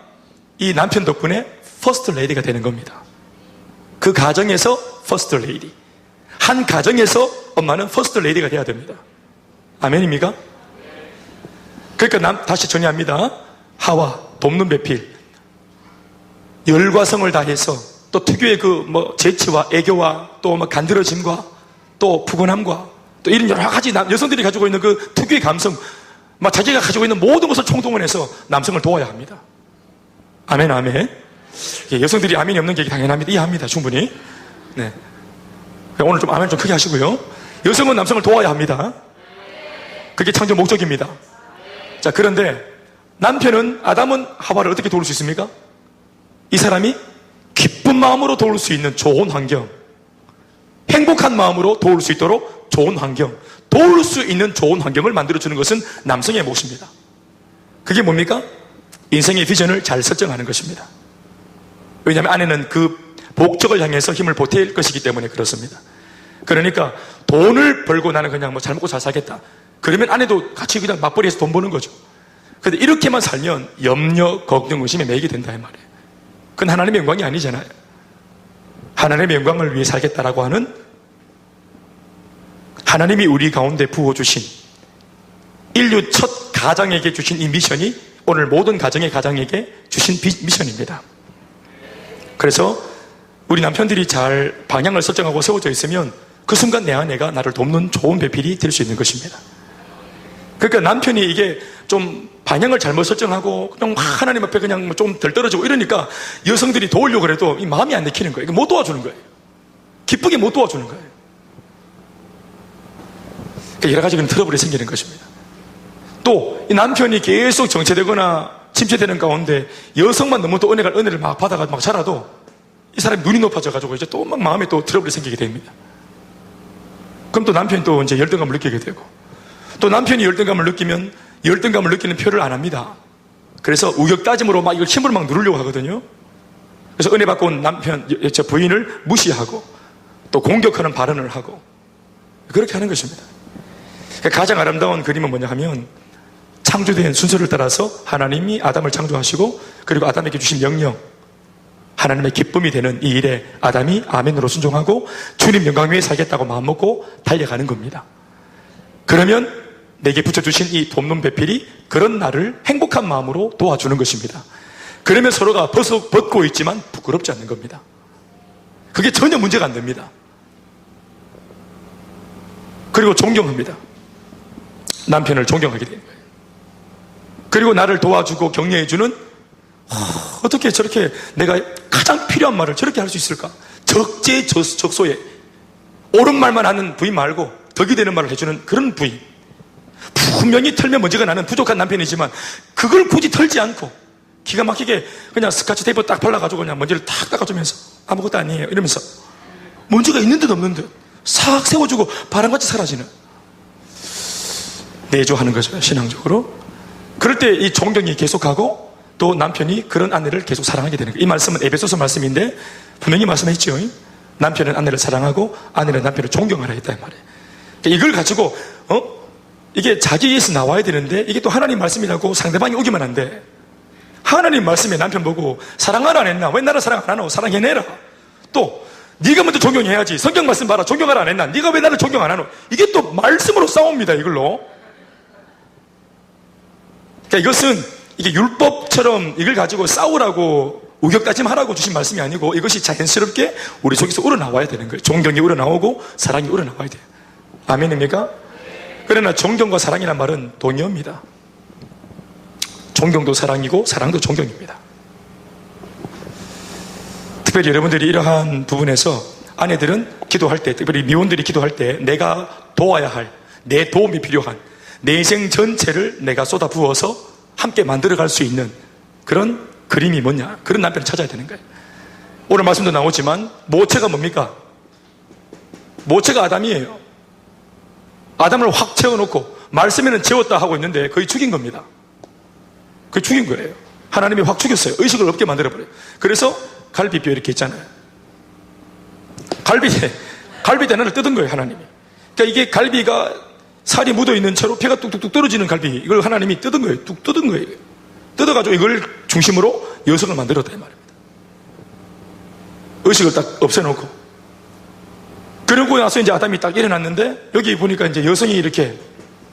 이 남편 덕분에 퍼스트 레이디가 되는 겁니다. 그 가정에서 퍼스트 레이디, 한 가정에서 엄마는 퍼스트 레이디가 돼야 됩니다. 아멘입니까? 그러니까 다시 정리합니다. 하와, 돕는 배필, 열과 성을 다해서 또 특유의 재치와 애교와 또 간드러짐과 또 푸근함과 또 이런 여러 가지 여성들이 가지고 있는 그 특유의 감성, 자기가 가지고 있는 모든 것을 총동원해서 남성을 도와야 합니다. 아멘, 아멘. 여성들이 아멘이 없는 게 당연합니다. 이해합니다. 충분히. 네. 오늘 좀 아멘 좀 크게 하시고요. 여성은 남성을 도와야 합니다. 그게 창조 목적입니다. 자, 그런데 남편은, 아담은 하와를 어떻게 도울 수 있습니까? 이 사람이 기쁜 마음으로 도울 수 있는 좋은 환경, 행복한 마음으로 도울 수 있도록 좋은 환경, 도울 수 있는 좋은 환경을 만들어주는 것은 남성의 몫입니다. 그게 뭡니까? 인생의 비전을 잘 설정하는 것입니다. 왜냐하면 아내는 그 목적을 향해서 힘을 보탤 것이기 때문에 그렇습니다. 그러니까 돈을 벌고 나는 그냥 잘 먹고 잘 살겠다. 그러면 아내도 같이 그냥 맞벌이해서 돈 버는 거죠. 그런데 이렇게만 살면 염려, 걱정, 의심에 매이게 된다 이 말이에요. 그건 하나님의 영광이 아니잖아요. 하나님의 영광을 위해 살겠다라고 하는 하나님이 우리 가운데 부어주신 인류 첫 가장에게 주신 이 미션이 오늘 모든 가정에게 주신 미션입니다. 그래서 우리 남편들이 잘 방향을 설정하고 세워져 있으면 그 순간 내 아내가 나를 돕는 좋은 배필이 될 수 있는 것입니다. 그러니까 남편이 이게 좀 방향을 잘못 설정하고 그냥 하나님 앞에 그냥 좀 덜 떨어지고 이러니까 여성들이 도우려고 해도 이 마음이 안 내키는 거예요. 못 도와주는 거예요. 기쁘게 못 도와주는 거예요. 그러니까 여러 가지 트러블이 생기는 것입니다. 또 이 남편이 계속 정체되거나 침체되는 가운데 여성만 너무 또 은혜를 막 받아가지고 막 자라도 이 사람이 눈이 높아져가지고 이제 또 막 마음에 또 트러블이 생기게 됩니다. 그럼 또 남편이 또 이제 열등감을 느끼게 되고, 또 남편이 열등감을 느끼면 열등감을 느끼는 표를 안 합니다. 그래서 우격다짐으로 막 이걸 힘으로 막 누르려고 하거든요. 그래서 은혜 받고 온 저 부인을 무시하고 또 공격하는 발언을 하고 그렇게 하는 것입니다. 가장 아름다운 그림은 뭐냐 하면 창조된 순서를 따라서 하나님이 아담을 창조하시고 그리고 아담에게 주신 명령, 하나님의 기쁨이 되는 이 일에 아담이 아멘으로 순종하고 주님 영광 위에 살겠다고 마음먹고 달려가는 겁니다. 그러면 내게 붙여주신 이 돕는 배필이 그런 나를 행복한 마음으로 도와주는 것입니다. 그러면 서로가 벗고 있지만 부끄럽지 않는 겁니다. 그게 전혀 문제가 안 됩니다. 그리고 존경합니다. 남편을 존경하게 되는 거예요. 그리고 나를 도와주고 격려해주는, 어떻게 저렇게 내가 가장 필요한 말을 저렇게 할 수 있을까? 적재적소에 옳은 말만 하는 부인 말고 덕이 되는 말을 해주는 그런 부인. 분명히 털면 먼지가 나는 부족한 남편이지만 그걸 굳이 털지 않고 기가 막히게 그냥 스카치 테이프 딱 발라가지고 그냥 먼지를 탁 닦아주면서 아무것도 아니에요 이러면서 먼지가 있는 듯 없는 듯 싹 세워주고 바람같이 사라지는, 내조하는 거죠, 신앙적으로. 그럴 때 이 존경이 계속하고 또 남편이 그런 아내를 계속 사랑하게 되는 거예요. 이 말씀은 에베소서 말씀인데 분명히 말씀했죠. 남편은 아내를 사랑하고 아내는 남편을 존경하라 했다 이 말이에요. 이걸 가지고 이게 자기에서 나와야 되는데 이게 또 하나님 말씀이라고 상대방이 오기만 한데, 하나님 말씀에 남편 보고 사랑하라 안 했나? 왜 나를 사랑 안 하노? 사랑해내라. 또 네가 먼저 존경해야지. 성경 말씀 봐라. 존경하라 안 했나? 네가 왜 나를 존경 안 하노? 이게 또 말씀으로 싸웁니다. 이걸로. 그러니까 이것은 이게 율법처럼 이걸 가지고 싸우라고 우격다짐하라고 주신 말씀이 아니고 이것이 자연스럽게 우리 속에서 우러나와야 되는 거예요. 존경이 우러나오고 사랑이 우러나와야 돼요. 아멘입니까? 그러나 존경과 사랑이란 말은 동의어입니다. 존경도 사랑이고 사랑도 존경입니다. 특별히 여러분들이 이러한 부분에서 아내들은 기도할 때, 특별히 미혼들이 기도할 때 내가 도와야 할, 내 도움이 필요한 내 인생 전체를 내가 쏟아 부어서 함께 만들어갈 수 있는 그런 그림이 뭐냐, 그런 남편을 찾아야 되는 거예요. 오늘 말씀도 나오지만 모체가 뭡니까? 모체가 아담이에요. 아담을 확 채워놓고 말씀에는 채웠다 하고 있는데 거의 죽인 겁니다. 거의 죽인 거예요. 하나님이 확 죽였어요. 의식을 없게 만들어버려요. 그래서 갈비뼈 이렇게 있잖아요. 갈비대 하나를 뜯은 거예요, 하나님이. 그러니까 이게 갈비가 살이 묻어있는 채로 폐가 뚝뚝뚝 떨어지는 갈비, 이걸 하나님이 뜯은 거예요. 뚝 뜯은 거예요. 뜯어가지고 이걸 중심으로 여성을 만들었다 이 말입니다. 의식을 딱 없애놓고. 그러고 나서 이제 아담이 딱 일어났는데 여기 보니까 이제 여성이 이렇게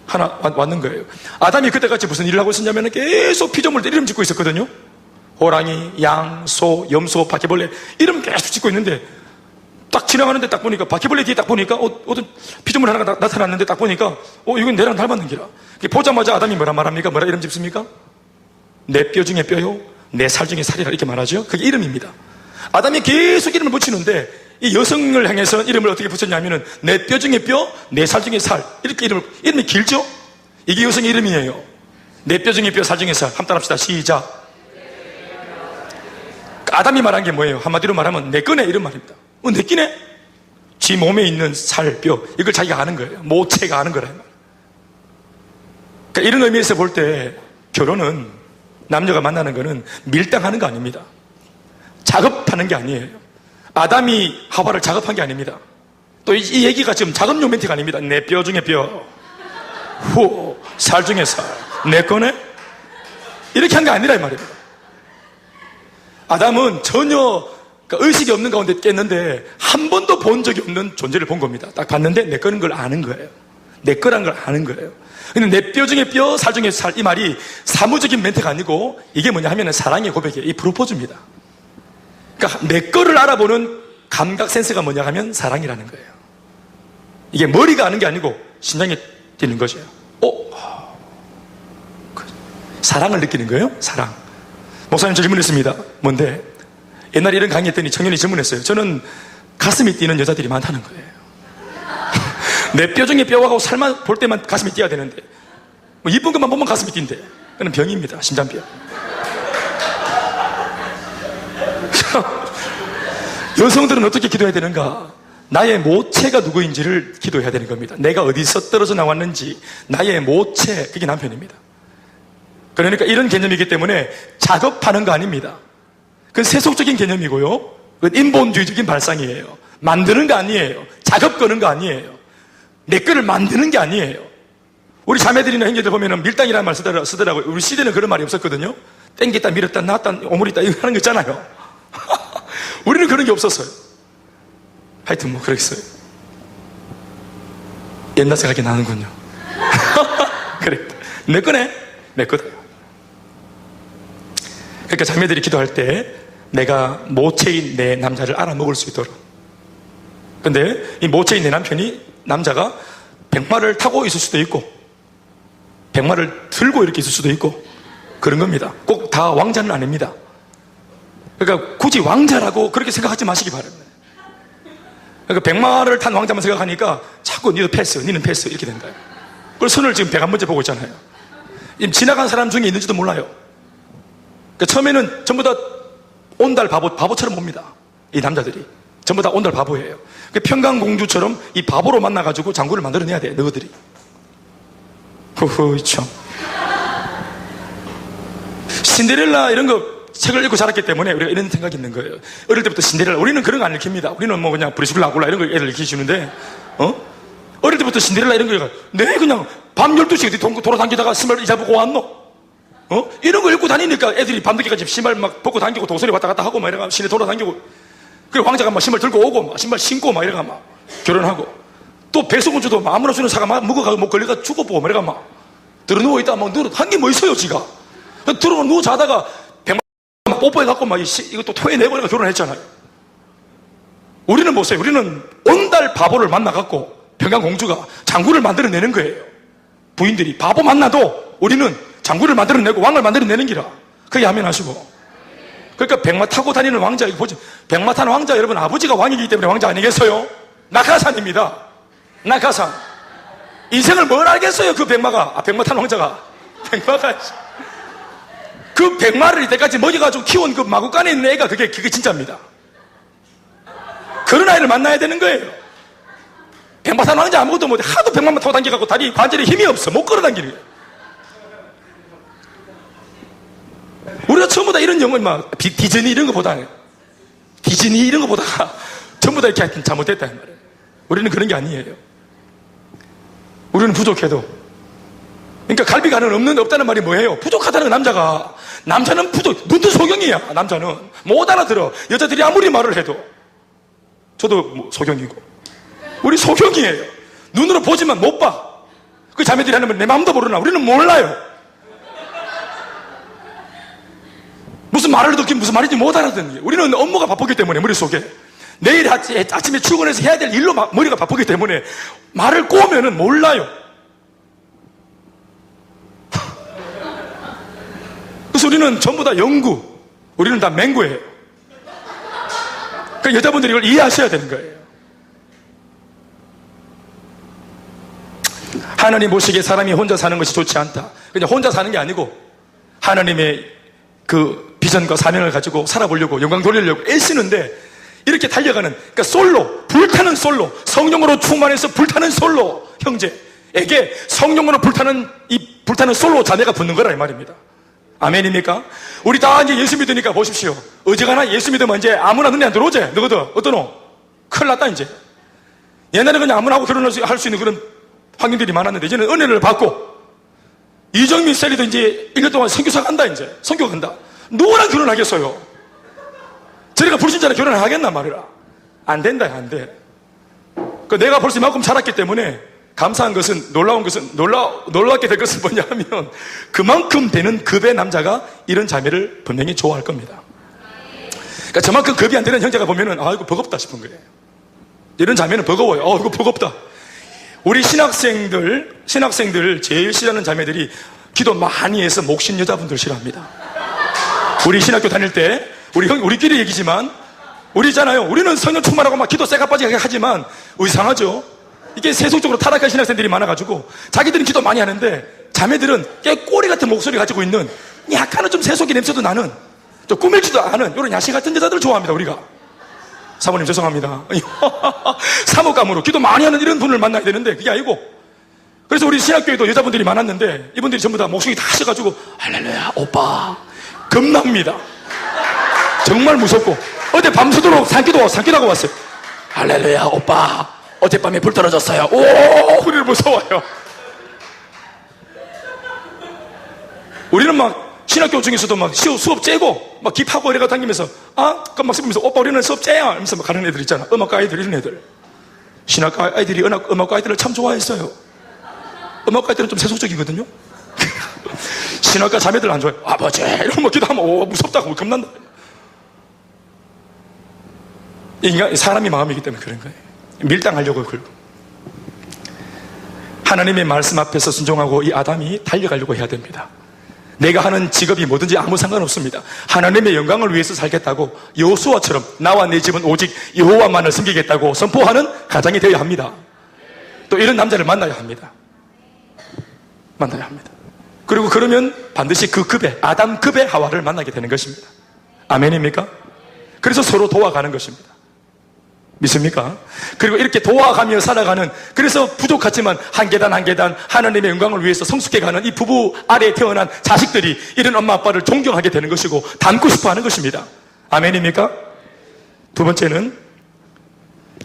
하나 왔는 거예요. 아담이 그때같이 무슨 일을 하고 있었냐면 계속 피조물들 이름 짓고 있었거든요. 호랑이, 양, 소, 염소, 바퀴벌레 이름 계속 짓고 있는데 딱 지나가는데 딱 보니까 바퀴벌레 뒤에 딱 보니까 어떤 피조물 하나가 나타났는데 딱 보니까 이건 내랑 닮았는 기라. 보자마자 아담이 뭐라 말합니까? 뭐라 이름 짓습니까? 내 뼈 중에 뼈요, 내 살 중에 살이라 이렇게 말하죠. 그게 이름입니다. 아담이 계속 이름을 붙이는데 이 여성을 향해서 이름을 어떻게 붙였냐면은 내 뼈 중에 뼈, 내 살 중에 살 이렇게 이름이 길죠? 이게 여성의 이름이에요. 내 뼈 중에 뼈, 살 중에 살. 한번 합시다. 시작. 아담이 말한 게 뭐예요? 한마디로 말하면 내 거네 이런 말입니다. 내 끼네? 지 몸에 있는 살, 뼈 이걸 자기가 아는 거예요. 모체가 아는 거라. 그러니까 이런 의미에서 볼 때 결혼은, 남녀가 만나는 거는 밀당하는 거 아닙니다. 작업하는 게 아니에요. 아담이 하와를 작업한 게 아닙니다. 또 이 얘기가 지금 작업용 멘트가 아닙니다. 내 뼈 중에 뼈, 살 중에 살, 내 거네? 이렇게 한 게 아니라 이 말입니다. 아담은 전혀 의식이 없는 가운데 깼는데 한 번도 본 적이 없는 존재를 본 겁니다. 딱 봤는데 내 거는 걸 아는 거예요. 내 거란 걸 아는 거예요. 근데 내 뼈 중에 뼈, 살 중에 살, 이 말이 사무적인 멘트가 아니고 이게 뭐냐 하면 사랑의 고백이에요. 이 프로포즈입니다. 그러니까 내 거를 알아보는 감각 센스가 뭐냐 하면 사랑이라는 거예요. 이게 머리가 아는 게 아니고 심장이 뛰는 거죠. 사랑을 느끼는 거예요. 사랑. 목사님 질문했습니다. 뭔데? 옛날에 이런 강의했더니 청년이 질문했어요. 저는 가슴이 뛰는 여자들이 많다는 거예요. 내 뼈 중에 뼈하고 살만 볼 때만 가슴이 뛰어야 되는데 뭐 이쁜 것만 보면 가슴이 뛴대. 그건 병입니다. 심장병. 여성들은 어떻게 기도해야 되는가? 나의 모체가 누구인지를 기도해야 되는 겁니다. 내가 어디서 떨어져 나왔는지, 나의 모체, 그게 남편입니다. 그러니까 이런 개념이기 때문에 작업하는 거 아닙니다. 그건 세속적인 개념이고요. 그건 인본주의적인 발상이에요. 만드는 거 아니에요. 작업 거는 거 아니에요. 내 거를 만드는 게 아니에요. 우리 자매들이나 형제들 보면은 밀당이라는 말 쓰더라고요. 우리 시대는 그런 말이 없었거든요. 땡겼다, 밀었다, 놨다, 오므리다, 이거 하는 거 있잖아요. 우리는 그런 게 없었어요. 하여튼 뭐 그랬어요. 옛날 생각이 나는군요. 그래, 내 거네, 내 거다. 그러니까 자매들이 기도할 때 내가 모체인 내 남자를 알아먹을 수 있도록. 근데 이 모체인 내 남편이, 남자가 백마를 타고 있을 수도 있고 백마를 들고 이렇게 있을 수도 있고 그런 겁니다. 꼭 다 왕자는 아닙니다. 그러니까 굳이 왕자라고 그렇게 생각하지 마시기 바랍니다. 그러니까 백마를 탄 왕자만 생각하니까 자꾸 니도 패스, 니는 패스 이렇게 된다. 그걸 선을 지금 101번째 보고 있잖아요. 지나간 사람 중에 있는지도 몰라요. 그러니까 처음에는 전부 다 온달 바보처럼 봅니다. 이 남자들이 전부 다 온달 바보예요. 그러니까 평강공주처럼 이 바보로 만나가지고 장구를 만들어내야 돼, 너희들이. 허허, 참. 신데렐라 이런 거 책을 읽고 자랐기 때문에 우리가 이런 생각이 있는 거예요. 어릴 때부터 신데렐라, 우리는 그런 거 안 읽힙니다. 우리는 뭐 그냥 브리스빌라 아굴라 이런 거 애들 읽히시는데, 어릴 때부터 신데렐라 이런 거, 네, 그냥 밤 12시에 돌아다니다가 신발 잊어보고 왔노? 이런 거 읽고 다니니까 애들이 밤늦게까지 신발 막 벗고 다니고 도서리 왔다 갔다 하고 막 이래가 시내 돌아다니고, 그리고 왕자가 막 신발 들고 오고 막 신발 신고 막 이래가 막 결혼하고, 또 백성공주도 막 아무나 주는 사가 막 묵어가고 뭐 걸려가 죽어보고 막 이래가 막 들어 누워있다 막 한 게 뭐 있어요, 지가. 들어 누워 자다가 백만 뽀뽀해갖고 막 이것도 토해내고 결혼했잖아요. 우리는 보세요. 우리는 온달 바보를 만나갖고 평강공주가 장구를 만들어내는 거예요. 부인들이 바보 만나도 우리는 장구를 만들어내고 왕을 만들어내는 기라. 그게 아멘하시고. 그러니까 백마 타고 다니는 왕자, 이거 보죠. 백마 타는 왕자, 여러분, 아버지가 왕이기 때문에 왕자 아니겠어요? 낙하산입니다. 낙하산. 인생을 뭘 알겠어요, 그 백마가. 백마 탄 왕자가. 백마가. 그 백마를 이때까지 먹여가지고 키운 그 마구간에 있는 애가 그게 진짜입니다. 그런 아이를 만나야 되는 거예요. 백마 탄 왕자 아무것도 못해. 하도 백마만 타고 당겨갖고 다리 관절에 힘이 없어. 못 걸어 당기는 거예요. 우리가 전부 다 이런 영혼, 디즈니 이런 거보다는, 디즈니 이런 거보다가 전부 다 이렇게 하여튼 잘못됐다, 이 말이에요. 우리는 그런 게 아니에요. 우리는 부족해도. 그러니까 갈비가는 없다는 말이 뭐예요? 부족하다는 남자가. 남자는 눈도 소경이야, 남자는. 못 알아들어. 여자들이 아무리 말을 해도. 저도 소경이고. 우리 소경이에요. 눈으로 보지만 못 봐. 그 자매들이 하는 말 내 마음도 모르나. 우리는 몰라요. 무슨 말을 듣긴 무슨 말인지 못 알아듣는 게. 우리는 업무가 바쁘기 때문에 머릿속에. 내일 아침에 출근해서 해야 될 일로 머리가 바쁘기 때문에 말을 꼬으면은 몰라요. 그래서 우리는 전부 다 영구, 우리는 다 맹구예요. 그러니까 여자분들이 이걸 이해하셔야 되는 거예요. 하나님 보시기에 사람이 혼자 사는 것이 좋지 않다. 그냥 혼자 사는 게 아니고 하나님의 그 비전과 사명을 가지고 살아보려고 영광 돌리려고 애쓰는데 이렇게 달려가는, 그러니까 솔로, 불타는 솔로, 성령으로 충만해서 불타는 솔로 형제에게 성령으로 불타는 솔로 자매가 붙는 거라 이 말입니다. 아멘입니까? 우리 다 이제 예수 믿으니까 보십시오. 어지간한 예수 믿으면 이제 아무나 눈에 안 들어오지? 너거든. 어떠노? 큰일 났다 이제. 옛날에 그냥 아무나 하고 결혼할 수 있는 그런 환경들이 많았는데 이제는 은혜를 받고 이정민 셀리도 이제 1년 동안 선교사 간다 이제. 선교 간다. 누구랑 결혼하겠어요? 저리가 불신자랑 결혼을 하겠나 말이라. 안 된다, 안 돼. 내가 벌써 이만큼 자랐기 때문에 감사한 것은, 놀랍게 될 것은 뭐냐 하면 그만큼 되는 급의 남자가 이런 자매를 분명히 좋아할 겁니다. 그러니까 저만큼 급이 안 되는 형제가 보면은 이거 버겁다 싶은 거예요. 이런 자매는 버거워요. 이거 버겁다. 우리 신학생들 제일 싫어하는 자매들이 기도 많이 해서 목신 여자분들 싫어합니다. 우리 신학교 다닐 때 우리끼리 얘기지만 우리 있잖아요. 우리는 성령 충만하고 막 기도 쎄가 빠지게 하지만 이상하죠. 이게 세속적으로 타락한 신학생들이 많아가지고 자기들은 기도 많이 하는데 자매들은 꽤 꼬리 같은 목소리 가지고 있는 약간은 좀 세속의 냄새도 나는 좀 꾸밀지도 않은 이런 야식 같은 여자들을 좋아합니다. 우리가. 사모님 죄송합니다. 사모감으로 기도 많이 하는 이런 분을 만나야 되는데 그게 아니고, 그래서 우리 신학교에도 여자분들이 많았는데 이분들이 전부 다 목소리 다 하셔가지고 할렐루야 오빠 겁납니다. 정말 무섭고 어제 밤새도록 산기도하고 왔어요. 할렐루야 오빠 어젯밤에 불 떨어졌어요. 오, 우리는 무서워요. 우리는 막 신학교 중에서도 막 수업 째고 막 기파고 이래가 다니면서 그럼 막 쓰면서 오빠 우리는 수업 째요 이러면서 막 가는 애들 있잖아. 음악과 아이들 이런 애들. 신학과 아이들이 음악과 아이들을 참 좋아했어요. 음악과 아이들은 좀 세속적이거든요. 신학과 자매들 안 좋아해요. 아버지 이러면 뭐 기도하면 무섭다고 겁난다. 인간 사람이 마음이기 때문에 그런 거예요. 밀당하려고 그러고. 하나님의 말씀 앞에서 순종하고 이 아담이 달려가려고 해야 됩니다. 내가 하는 직업이 뭐든지 아무 상관없습니다. 하나님의 영광을 위해서 살겠다고 여호수아처럼 나와 내 집은 오직 여호와만을 섬기겠다고 선포하는 가정이 되어야 합니다. 또 이런 남자를 만나야 합니다. 만나야 합니다. 그리고 그러면 반드시 그 급의 아담급의 하와를 만나게 되는 것입니다. 아멘입니까? 그래서 서로 도와가는 것입니다. 믿습니까? 그리고 이렇게 도와가며 살아가는, 그래서 부족하지만 한 계단 한 계단 하나님의 영광을 위해서 성숙해가는 이 부부 아래에 태어난 자식들이 이런 엄마 아빠를 존경하게 되는 것이고 닮고 싶어 하는 것입니다. 아멘입니까? 두 번째는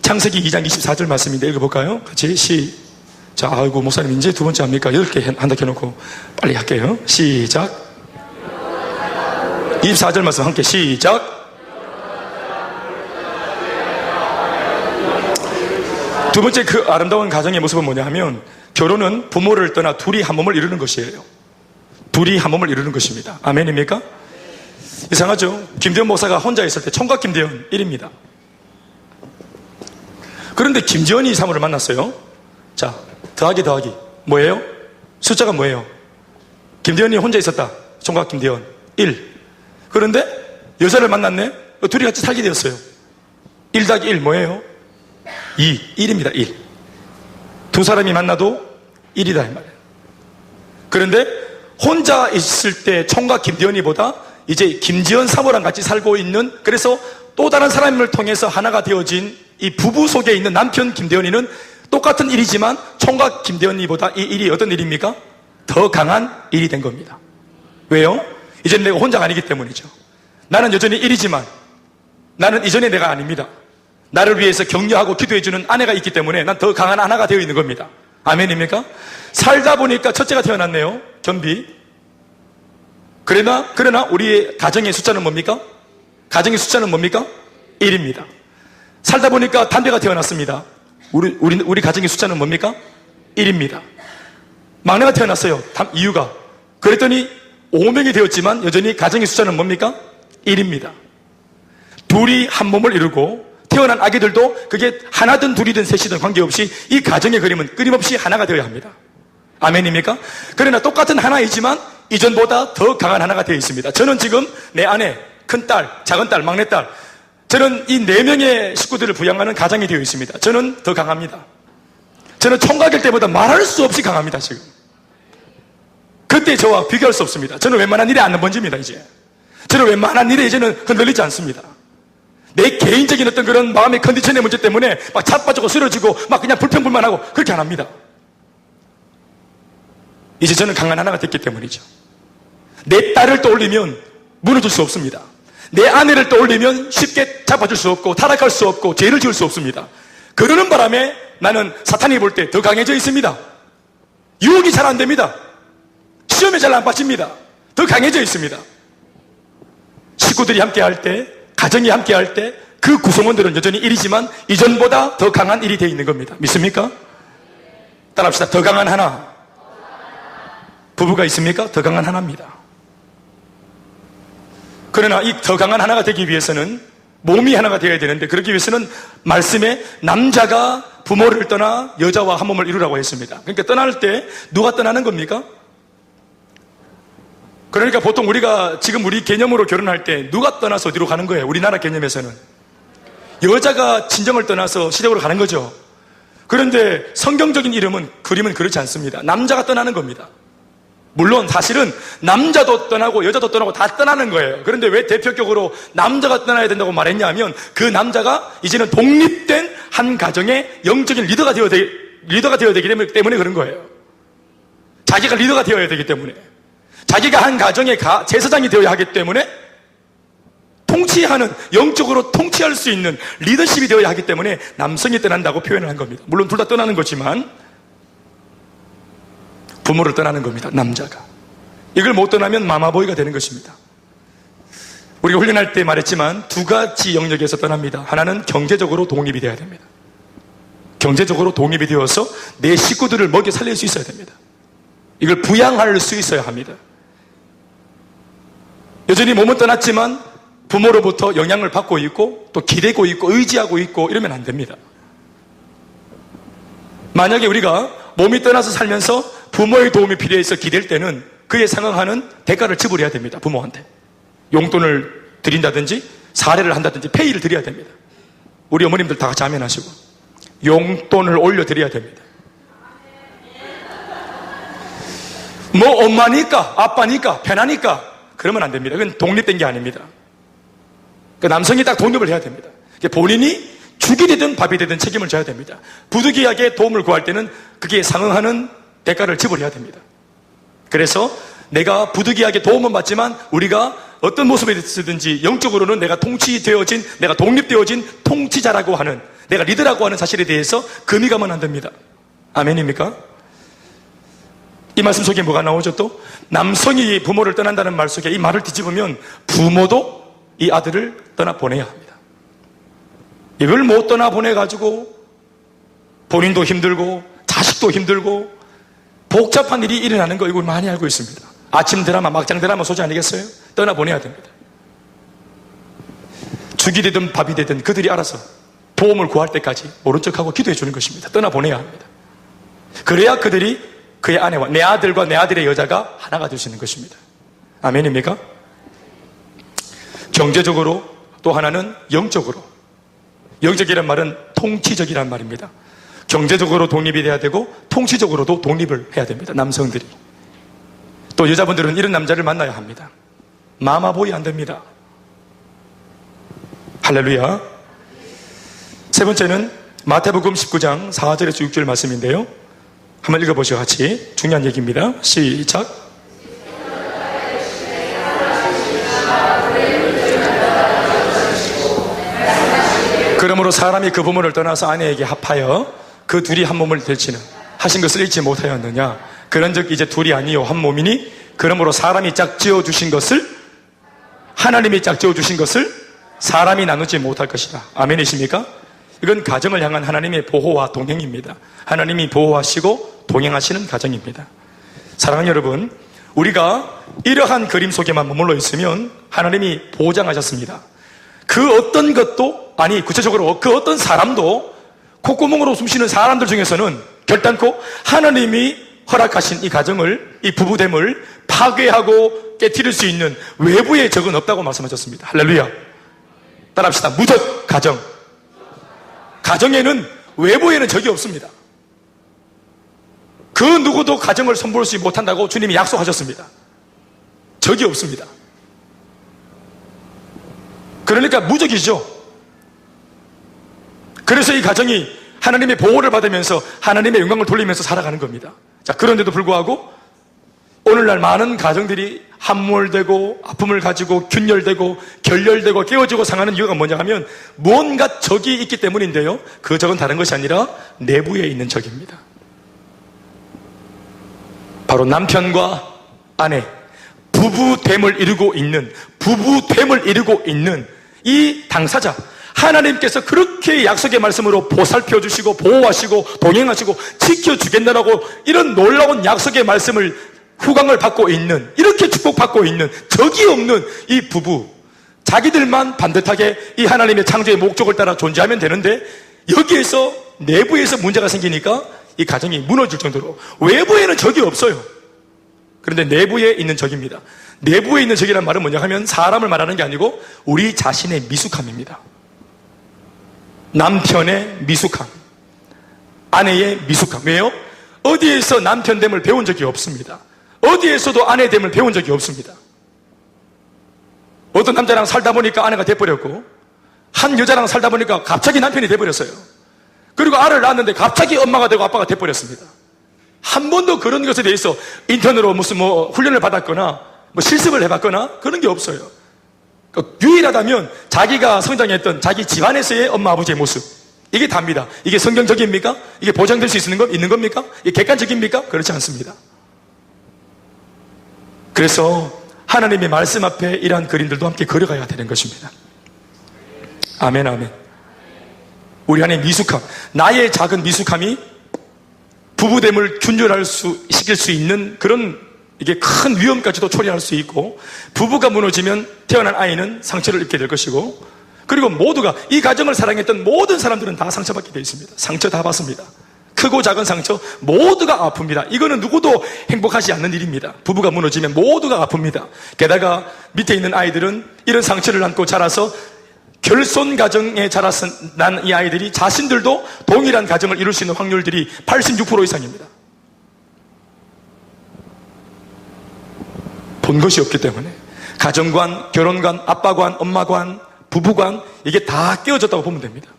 창세기 2장 24절 말씀인데 읽어볼까요? 같이 시작. 아이고 목사님 이제 두 번째 합니까? 10개 한다 해놓고 빨리 할게요. 시작. 24절 말씀 함께 시작. 두 번째 그 아름다운 가정의 모습은 뭐냐 하면 결혼은 부모를 떠나 둘이 한 몸을 이루는 것이에요. 둘이 한 몸을 이루는 것입니다. 아멘입니까? 이상하죠? 김대현 목사가 혼자 있을 때 총각 김대현 1입니다. 그런데 김지연이 사모를 만났어요. 자, 더하기 뭐예요? 숫자가 뭐예요? 김대현이 혼자 있었다. 총각 김대현 1. 그런데 여자를 만났네. 둘이 같이 살게 되었어요. 1 더하기 1 뭐예요? 2, 1입니다. 1. 두 사람이 만나도 일이다 이 말이에요. 그런데 혼자 있을 때 총각 김대현이보다 이제 김지연 사모랑 같이 살고 있는, 그래서 또 다른 사람을 통해서 하나가 되어진 이 부부 속에 있는 남편 김대현이는 똑같은 일이지만 총각 김대현이보다 이 일이 어떤 일입니까? 더 강한 일이 된 겁니다. 왜요? 이제는 내가 혼자가 아니기 때문이죠. 나는 여전히 일이지만 나는 이전의 내가 아닙니다. 나를 위해서 격려하고 기도해주는 아내가 있기 때문에 난 더 강한 하나가 되어 있는 겁니다. 아멘입니까? 살다 보니까 첫째가 태어났네요. 겸비. 그러나 우리의 가정의 숫자는 뭡니까? 가정의 숫자는 뭡니까? 1입니다. 살다 보니까 담배가 태어났습니다. 우리 가정의 숫자는 뭡니까? 1입니다. 막내가 태어났어요. 이유가. 그랬더니 5명이 되었지만 여전히 가정의 숫자는 뭡니까? 1입니다. 둘이 한 몸을 이루고 태어난 아기들도 그게 하나든 둘이든 셋이든 관계없이 이 가정의 그림은 끊임없이 하나가 되어야 합니다. 아멘입니까? 그러나 똑같은 하나이지만 이전보다 더 강한 하나가 되어 있습니다. 저는 지금 내 아내, 큰딸, 작은딸, 막내딸, 저는 이 4명의 식구들을 부양하는 가장이 되어 있습니다. 저는 더 강합니다. 저는 총각일 때보다 말할 수 없이 강합니다. 지금 그때 저와 비교할 수 없습니다. 저는 웬만한 일에 안 번집니다. 이제 저는 웬만한 일에 이제는 흔들리지 않습니다. 내 개인적인 어떤 그런 마음의 컨디션의 문제 때문에 막 자빠지고 쓰러지고 막 그냥 불평불만하고 그렇게 안 합니다. 이제 저는 강한 하나가 됐기 때문이죠. 내 딸을 떠올리면 무너질 수 없습니다. 내 아내를 떠올리면 쉽게 잡아줄 수 없고 타락할 수 없고 죄를 지을 수 없습니다. 그러는 바람에 나는 사탄이 볼 때 더 강해져 있습니다. 유혹이 잘 안 됩니다. 시험에 잘 안 빠집니다. 더 강해져 있습니다. 식구들이 함께 할 때, 가정이 함께 할 때 그 구성원들은 여전히 1이지만 이전보다 더 강한 1이 되어 있는 겁니다. 믿습니까? 따라합시다. 더 강한 하나. 부부가 있습니까? 더 강한 하나입니다. 그러나 이 더 강한 하나가 되기 위해서는 몸이 하나가 되어야 되는데, 그러기 위해서는 말씀에 남자가 부모를 떠나 여자와 한 몸을 이루라고 했습니다. 그러니까 떠날 때 누가 떠나는 겁니까? 그러니까 보통 우리가 지금 우리 개념으로 결혼할 때 누가 떠나서 어디로 가는 거예요? 우리나라 개념에서는 여자가 친정을 떠나서 시댁으로 가는 거죠. 그런데 성경적인 그림은 그렇지 않습니다. 남자가 떠나는 겁니다. 물론 사실은 남자도 떠나고 여자도 떠나고 다 떠나는 거예요. 그런데 왜 대표적으로 남자가 떠나야 된다고 말했냐 하면, 그 남자가 이제는 독립된 한 가정의 영적인 리더가 되어야 되기 때문에 그런 거예요. 자기가 리더가 되어야 되기 때문에, 자기가 한 가정의 제사장이 되어야 하기 때문에, 통치하는, 영적으로 통치할 수 있는 리더십이 되어야 하기 때문에 남성이 떠난다고 표현을 한 겁니다. 물론 둘 다 떠나는 거지만 부모를 떠나는 겁니다. 남자가. 이걸 못 떠나면 마마보이가 되는 것입니다. 우리가 훈련할 때 말했지만 두 가지 영역에서 떠납니다. 하나는 경제적으로 독립이 되어야 됩니다. 경제적으로 독립이 되어서 내 식구들을 먹여 살릴 수 있어야 됩니다. 이걸 부양할 수 있어야 합니다. 여전히 몸은 떠났지만 부모로부터 영향을 받고 있고 또 기대고 있고 의지하고 있고 이러면 안 됩니다. 만약에 우리가 몸이 떠나서 살면서 부모의 도움이 필요해서 기댈 때는 그에 상응하는 대가를 지불해야 됩니다. 부모한테 용돈을 드린다든지 사례를 한다든지 페이를 드려야 됩니다. 우리 어머님들 다 같이 아멘하시고 용돈을 올려드려야 됩니다. 뭐 엄마니까 아빠니까 편하니까 그러면 안 됩니다. 그건 독립된 게 아닙니다. 그러니까 남성이 딱 독립을 해야 됩니다. 본인이 죽이 되든 밥이 되든 책임을 져야 됩니다. 부득이하게 도움을 구할 때는 그게 상응하는 대가를 지불해야 됩니다. 그래서 내가 부득이하게 도움은 받지만 우리가 어떤 모습에 있든지 영적으로는 내가 통치되어진, 내가 독립되어진 통치자라고 하는, 내가 리더라고 하는 사실에 대해서 금이 가면 안 됩니다. 아멘입니까? 이 말씀 속에 뭐가 나오죠? 또 남성이 부모를 떠난다는 말 속에 이 말을 뒤집으면 부모도 이 아들을 떠나보내야 합니다. 이걸 못 떠나보내가지고 본인도 힘들고 자식도 힘들고 복잡한 일이 일어나는 거, 이걸 많이 알고 있습니다. 아침 드라마, 막장 드라마 소재 아니겠어요? 떠나보내야 됩니다. 죽이 되든 밥이 되든 그들이 알아서 도움을 구할 때까지 모른 척하고 기도해 주는 것입니다. 떠나보내야 합니다. 그래야 그들이 그의 아내와 내 아들과 내 아들의 여자가 하나가 될 수 있는 것입니다. 아멘입니까? 경제적으로, 또 하나는 영적으로. 영적이란 말은 통치적이란 말입니다. 경제적으로 독립이 돼야 되고 통치적으로도 독립을 해야 됩니다. 남성들이. 또 여자분들은 이런 남자를 만나야 합니다. 마마보이 안 됩니다. 할렐루야. 세 번째는 마태복음 19장 4절에서 6절 말씀인데요. 한번 읽어보시죠. 같이. 중요한 얘기입니다. 시작. 그러므로 사람이 그 부모를 떠나서 아내에게 합하여 그 둘이 한 몸을 될지는 하신 것을 잊지 못하였느냐. 그런즉 이제 둘이 아니요 한 몸이니 그러므로 사람이 짝지어 주신 것을 하나님이 짝지어 주신 것을 사람이 나누지 못할 것이다. 아멘이십니까? 이건 가정을 향한 하나님의 보호와 동행입니다. 하나님이 보호하시고 동행하시는 가정입니다. 사랑하는 여러분, 우리가 이러한 그림 속에만 머물러 있으면 하나님이 보장하셨습니다. 그 어떤 것도, 아니 구체적으로 그 어떤 사람도, 콧구멍으로 숨쉬는 사람들 중에서는 결단코 하나님이 허락하신 이 가정을, 이 부부됨을 파괴하고 깨뜨릴 수 있는 외부의 적은 없다고 말씀하셨습니다. 할렐루야. 따라합시다. 무적 가정. 가정에는, 외부에는 적이 없습니다. 그 누구도 가정을 선보이지 못한다고 주님이 약속하셨습니다. 적이 없습니다. 그러니까 무적이죠. 그래서 이 가정이 하나님의 보호를 받으면서 하나님의 영광을 돌리면서 살아가는 겁니다. 자, 그런데도 불구하고 오늘날 많은 가정들이 함몰되고 아픔을 가지고 균열되고 결렬되고 깨어지고 상하는 이유가 뭐냐 하면 무언가 적이 있기 때문인데요. 그 적은 다른 것이 아니라 내부에 있는 적입니다. 바로 남편과 아내, 부부됨을 이루고 있는 이 당사자, 하나님께서 그렇게 약속의 말씀으로 보살펴 주시고 보호하시고 동행하시고 지켜주겠다라고 이런 놀라운 약속의 말씀을 후광을 받고 있는, 이렇게 축복받고 있는 적이 없는 이 부부, 자기들만 반듯하게 이 하나님의 창조의 목적을 따라 존재하면 되는데 여기에서 내부에서 문제가 생기니까 이 가정이 무너질 정도로, 외부에는 적이 없어요. 그런데 내부에 있는 적입니다. 내부에 있는 적이란 말은 뭐냐 하면 사람을 말하는 게 아니고 우리 자신의 미숙함입니다. 남편의 미숙함, 아내의 미숙함. 왜요? 어디에서 남편됨을 배운 적이 없습니다. 어디에서도 아내됨을 배운 적이 없습니다. 어떤 남자랑 살다 보니까 아내가 돼버렸고, 한 여자랑 살다 보니까 갑자기 남편이 돼버렸어요. 그리고 아를 낳았는데 갑자기 엄마가 되고 아빠가 돼버렸습니다. 한 번도 그런 것에 대해서 인턴으로 무슨 훈련을 받았거나 실습을 해봤거나 그런 게 없어요. 유일하다면 자기가 성장했던 자기 집안에서의 엄마 아버지의 모습, 이게 답니다. 이게 성경적입니까? 이게 보장될 수 있는 겁니까? 이게 객관적입니까? 그렇지 않습니다. 그래서 하나님의 말씀 앞에 이러한 그림들도 함께 그려가야 되는 것입니다. 아멘, 아멘. 우리 안에 미숙함, 나의 작은 미숙함이 부부됨을 시킬 수 있는 그런, 이게 큰 위험까지도 초래할 수 있고, 부부가 무너지면 태어난 아이는 상처를 입게 될 것이고, 그리고 모두가, 이 가정을 사랑했던 모든 사람들은 다 상처받게 되어 있습니다. 상처 다 받습니다. 크고 작은 상처 모두가 아픕니다. 이거는 누구도 행복하지 않는 일입니다. 부부가 무너지면 모두가 아픕니다. 게다가 밑에 있는 아이들은 이런 상처를 안고 자라서 결손 가정에 자라서 난 이 아이들이 자신들도 동일한 가정을 이룰 수 있는 확률들이 86% 이상입니다. 본 것이 없기 때문에 가정관, 결혼관, 아빠관, 엄마관, 부부관, 이게 다 깨어졌다고 보면 됩니다.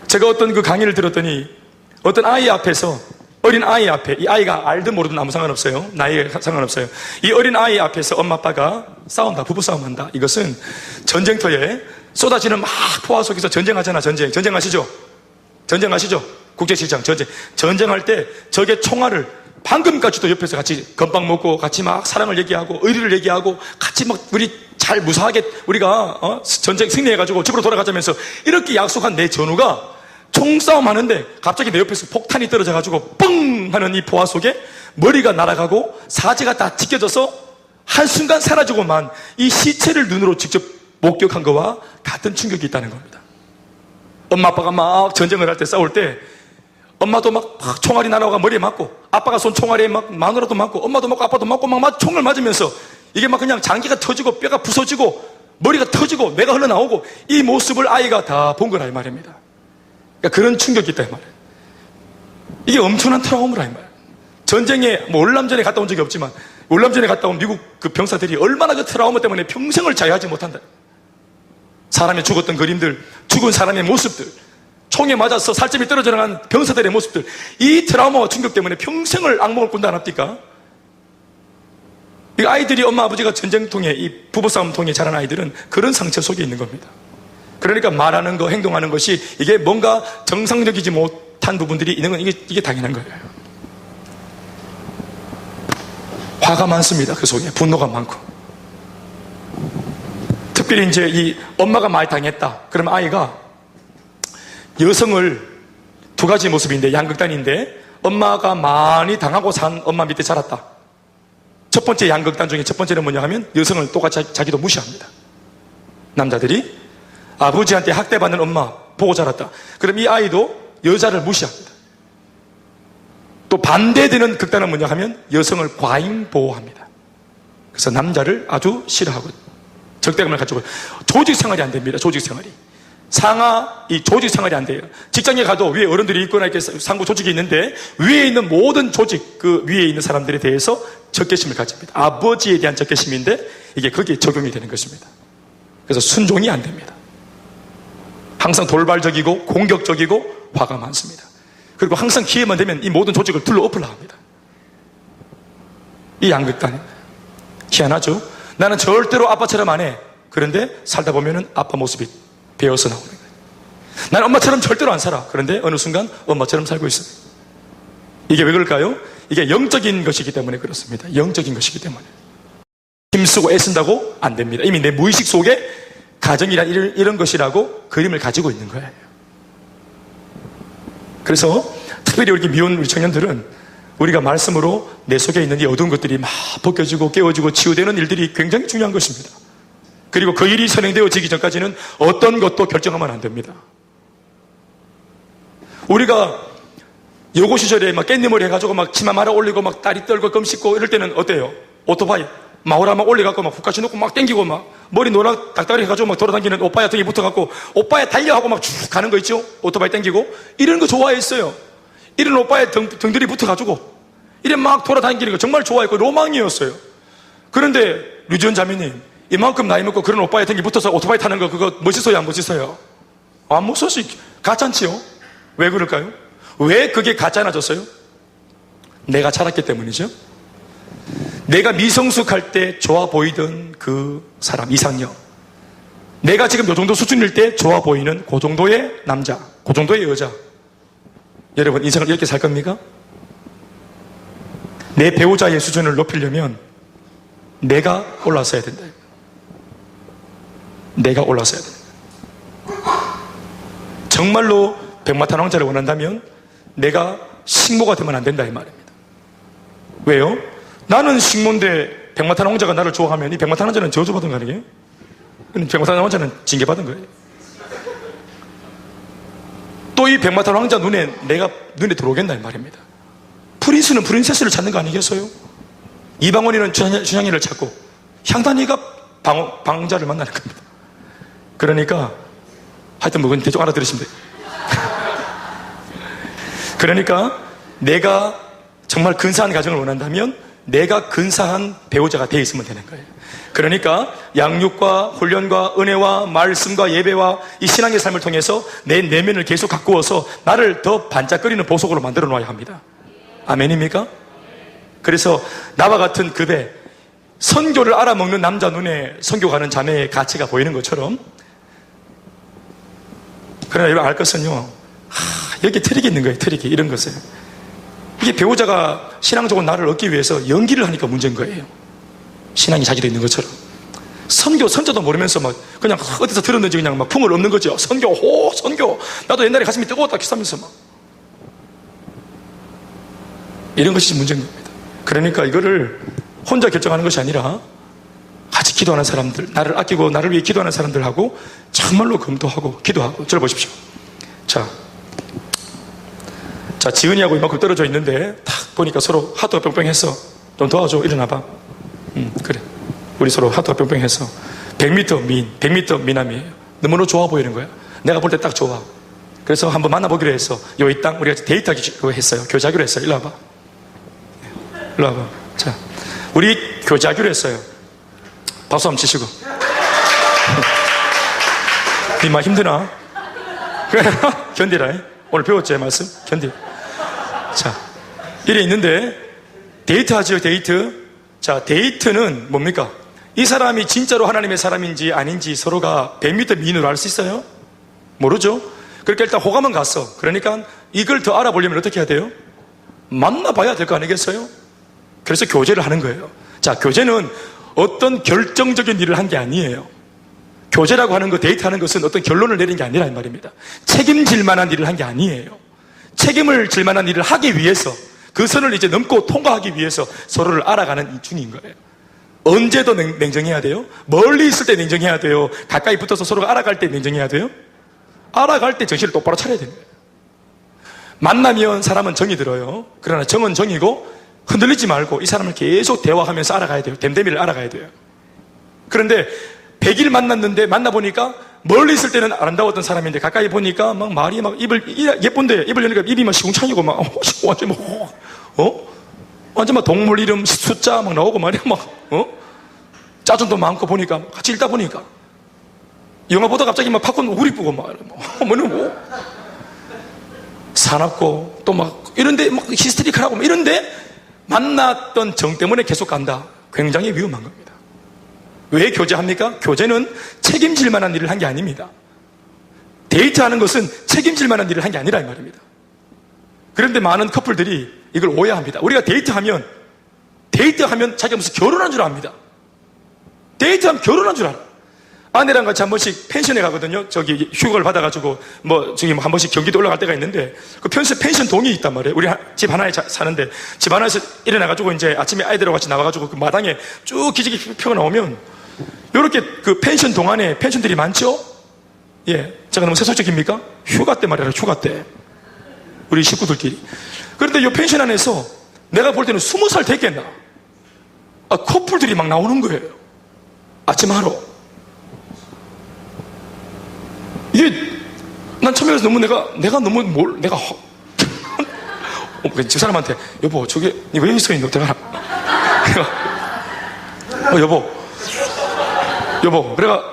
제가 어떤 그 강의를 들었더니 어떤 아이 앞에서, 어린 아이 앞에, 이 아이가 알든 모르든 아무 상관없어요. 나이에 상관없어요. 이 어린 아이 앞에서 엄마 아빠가 싸운다, 부부싸움한다. 이것은 전쟁터에 쏟아지는 막 포화 속에서 전쟁하잖아. 전쟁하시죠? 국제시장 전쟁할 때 적의 총알을 방금까지도 옆에서 같이 건빵 먹고 같이 막 사랑을 얘기하고 의리를 얘기하고 같이 막 우리 잘 무사하게 우리가 전쟁 승리해가지고 집으로 돌아가자면서 이렇게 약속한 내 전우가 총싸움 하는데 갑자기 내 옆에서 폭탄이 떨어져가지고 뻥 하는 이 포화 속에 머리가 날아가고 사지가 다 찢겨져서 한순간 사라지고만 이 시체를 눈으로 직접 목격한 것과 같은 충격이 있다는 겁니다. 엄마 아빠가 막 전쟁을 할 때 싸울 때 엄마도 막 총알이 날아가 머리에 맞고, 아빠가 쏜 총알에 막 마누라도 맞고, 엄마도 맞고 아빠도 맞고 막 총을 맞으면서 이게 막 그냥 장기가 터지고 뼈가 부서지고 머리가 터지고 뇌가 흘러나오고, 이 모습을 아이가 다 본 거라 이 말입니다. 그러니까 그런 충격이 있다 이 말이에요. 이게 엄청난 트라우마라 이 말이에요. 전쟁에 뭐 월남전에 갔다 온 적이 없지만 월남전에 갔다 온 미국 그 병사들이 얼마나 그 트라우마 때문에 평생을 자유하지 못한다. 사람이 죽었던 그림들, 죽은 사람의 모습들, 총에 맞아서 살점이 떨어져 나간 병사들의 모습들, 이 트라우마와 충격 때문에 평생을 악몽을 꾼다 안 합니까? 이 아이들이 엄마 아버지가 전쟁통에 이 부부싸움 통해 자란 아이들은 그런 상처 속에 있는 겁니다. 그러니까 말하는 거, 행동하는 것이 이게 뭔가 정상적이지 못한 부분들이 있는 건 이게 당연한 거예요. 화가 많습니다. 그 속에 분노가 많고, 특별히 이제 이 엄마가 많이 당했다 그러면 아이가 여성을 두 가지 모습인데 양극단인데 엄마가 많이 당하고 산 엄마 밑에 자랐다. 첫 번째 양극단 중에 첫 번째는 뭐냐 하면 여성을 똑같이 자기도 무시합니다. 남자들이 아버지한테 학대받는 엄마 보고 자랐다. 그럼 이 아이도 여자를 무시합니다. 또 반대되는 극단은 뭐냐 하면 여성을 과잉 보호합니다. 그래서 남자를 아주 싫어하고 적대감을 가지고 조직 생활이 안 됩니다. 조직 생활이. 이 조직 생활이 안 돼요. 직장에 가도 위에 어른들이 있거나 이렇게 상부 조직이 있는데 위에 있는 모든 조직, 그 위에 있는 사람들에 대해서 적개심을 가집니다. 아버지에 대한 적개심인데 이게 거기에 적용이 되는 것입니다. 그래서 순종이 안 됩니다. 항상 돌발적이고 공격적이고 화가 많습니다. 그리고 항상 기회만 되면 이 모든 조직을 둘러 엎으려 합니다. 이 양극단입니다. 희한하죠? 나는 절대로 아빠처럼 안 해. 그런데 살다 보면은 아빠 모습이 배어서 나오는 거예요. 나는 엄마처럼 절대로 안 살아. 그런데 어느 순간 엄마처럼 살고 있어요. 이게 왜 그럴까요? 이게 영적인 것이기 때문에 그렇습니다. 영적인 것이기 때문에. 힘쓰고 애쓴다고 안 됩니다. 이미 내 무의식 속에 가정이란 이런 것이라고 그림을 가지고 있는 거예요. 그래서 특별히 우리 미혼 우리 청년들은 우리가 말씀으로 내 속에 있는 이 어두운 것들이 막 벗겨지고 깨워지고 치유되는 일들이 굉장히 중요한 것입니다. 그리고 그 일이 선행되어지기 전까지는 어떤 것도 결정하면 안 됩니다. 우리가 여고 시절에 막 깻잎을 해가지고 막 치마 말아 올리고 막 다리 떨고 껌 씻고 이럴 때는 어때요? 오토바이 마오라 막 올려갖고 막 훅까지 놓고 막 땡기고 막 머리 노랗 닭다리 해가지고 막 돌아다니는 오빠야 등에 붙어갖고 오빠야 달려하고 막 쭉 가는 거 있죠? 오토바이 땡기고 이런 거 좋아했어요. 이런 오빠의 등들이 붙어가지고 이래 막 돌아다니는 거 정말 좋아했고 로망이었어요. 그런데 류지원 자매님 이만큼 나이 먹고 그런 오빠의 등에 붙어서 오토바이 타는 거 그거 멋있어요 안 멋있어요? 안 멋있어. 가짜지요. 왜 그럴까요? 왜 그게 가짜나졌어요? 내가 자랐기 때문이죠. 내가 미성숙할 때 좋아 보이던 그 사람 이상형, 내가 지금 요 정도 수준일 때 좋아 보이는 그 정도의 남자, 그 정도의 여자, 여러분 인생을 이렇게 살 겁니까? 내 배우자의 수준을 높이려면 내가 올라서야 된다. 내가 올라서야 된다. 정말로 백마탄 왕자를 원한다면 내가 식모가 되면 안 된다 이 말입니다. 왜요? 나는 식모인데 백마탄 왕자가 나를 좋아하면 이 백마탄 왕자는 저주받은 거 아니에요? 백마탄 왕자는 징계받은 거예요. 또 이 백마탄 왕자 내가 눈에 들어오겠나 이 말입니다. 프린스는 프린세스를 찾는 거 아니겠어요? 이방원이는 춘향이를 찾고 향단이가 방자를 만나는 겁니다. 그러니까 하여튼 뭐 그건 대충 알아들으시면 돼요. 그러니까 내가 정말 근사한 가정을 원한다면 내가 근사한 배우자가 되어 있으면 되는 거예요. 그러니까 양육과 훈련과 은혜와 말씀과 예배와 이 신앙의 삶을 통해서 내 내면을 계속 가꾸어서 나를 더 반짝거리는 보석으로 만들어 놓아야 합니다. 아멘입니까? 그래서 나와 같은 급의 선교를 알아먹는 남자 눈에 선교 가는 자매의 가치가 보이는 것처럼, 그러나 여러분 알 것은요, 여기 트릭이 있는 거예요. 트릭이 이런 것을. 이게 배우자가 신앙적으로 나를 얻기 위해서 연기를 하니까 문제인 거예요. 신앙이 자기도 있는 것처럼. 선교도 모르면서 막 그냥 어디서 들었는지 그냥 막 품을 없는 거죠. 선교. 나도 옛날에 가슴이 뜨거웠다 기싸면서 막. 이런 것이 문제인 겁니다. 그러니까 이거를 혼자 결정하는 것이 아니라 같이 기도하는 사람들, 나를 아끼고 나를 위해 기도하는 사람들하고 정말로 검토하고 기도하고. 저를 보십시오. 자, 지은이하고 이만큼 떨어져 있는데 딱 보니까 서로 하트가 뿅뿅해서 좀 도와줘. 일어나봐. 그래. 우리 서로 하트가 뿅뿅해서 100m 미남이에요. 너무너무 좋아 보이는 거야. 내가 볼 때 딱 좋아. 그래서 한번 만나보기로 해서 요 이 땅 우리가 데이트하기로 했어요. 교제하기로 했어요. 일로 와봐. 일로 와봐. 자, 우리 교제하기로 했어요. 박수 한번 치시고. 니 막 힘드나? 견디라. 오늘 배웠지 말씀? 견디. 자, 이래 있는데 데이트 하죠. 데이트. 자, 데이트는 뭡니까? 이 사람이 진짜로 하나님의 사람인지 아닌지 서로가 100m 미인으로 알 수 있어요? 모르죠? 그러니까 일단 호감은 갔어. 그러니까 이걸 더 알아보려면 어떻게 해야 돼요? 만나봐야 될 거 아니겠어요? 그래서 교제를 하는 거예요. 자, 교제는 어떤 결정적인 일을 한 게 아니에요. 교제라고 하는 거, 데이트하는 것은 어떤 결론을 내린 게 아니란 말입니다. 책임질 만한 일을 한 게 아니에요. 책임을 질 만한 일을 하기 위해서 그 선을 이제 넘고 통과하기 위해서 서로를 알아가는 중인 거예요. 언제도 냉정해야 돼요? 멀리 있을 때 냉정해야 돼요? 가까이 붙어서 서로가 알아갈 때 냉정해야 돼요? 알아갈 때 정신을 똑바로 차려야 됩니다. 만나면 사람은 정이 들어요. 그러나 정은 정이고 흔들리지 말고 이 사람을 계속 대화하면서 알아가야 돼요. 댐댐이를 알아가야 돼요. 그런데 100일 만났는데 만나보니까 멀리 있을 때는 아름다웠던 사람인데 가까이 보니까 막 말이 막 예쁜데 입을 여니까 입이 막 시궁창이고 막 완전 완전 막 동물 이름 숫자 막 나오고 말이야 짜증도 많고 보니까 같이 읽다 보니까 영화 보다 갑자기 막 팝콘 우리 뿌고 막 사납고 또 막 이런데 막 히스테리컬하고 이런데 만났던 정 때문에 계속 간다. 굉장히 위험한 겁니다. 왜 교제합니까? 교제는 책임질 만한 일을 한 게 아닙니다. 데이트하는 것은 책임질 만한 일을 한 게 아니라 이 말입니다. 그런데 많은 커플들이 이걸 오해합니다. 우리가 데이트하면 자기가 무슨 결혼한 줄 압니다. 데이트하면 결혼한 줄 알아. 아내랑 같이 한 번씩 펜션에 가거든요. 저기 휴가를 받아가지고 한 번씩 경기도 올라갈 때가 있는데 그 펜션 동이 있단 말이에요. 우리 집 하나에 사는데 집 하나에서 일어나가지고 이제 아침에 아이들하고 같이 나와가지고 그 마당에 쭉 기지개 펴고 나오면 이렇게 그 펜션 동 안에 펜션들이 많죠? 예. 제가 너무 세속적입니까? 휴가 때 말이야, 휴가 때. 우리 식구들끼리. 그런데 이 펜션 안에서 내가 볼 때는 20살 됐겠나? 커플들이 막 나오는 거예요. 아침 하루. 이게, 난 처음에 너무 내가 너무 집 사람한테, 여보, 저게, 니 왜 여기 서 있노? 내가, 여보, 그래가,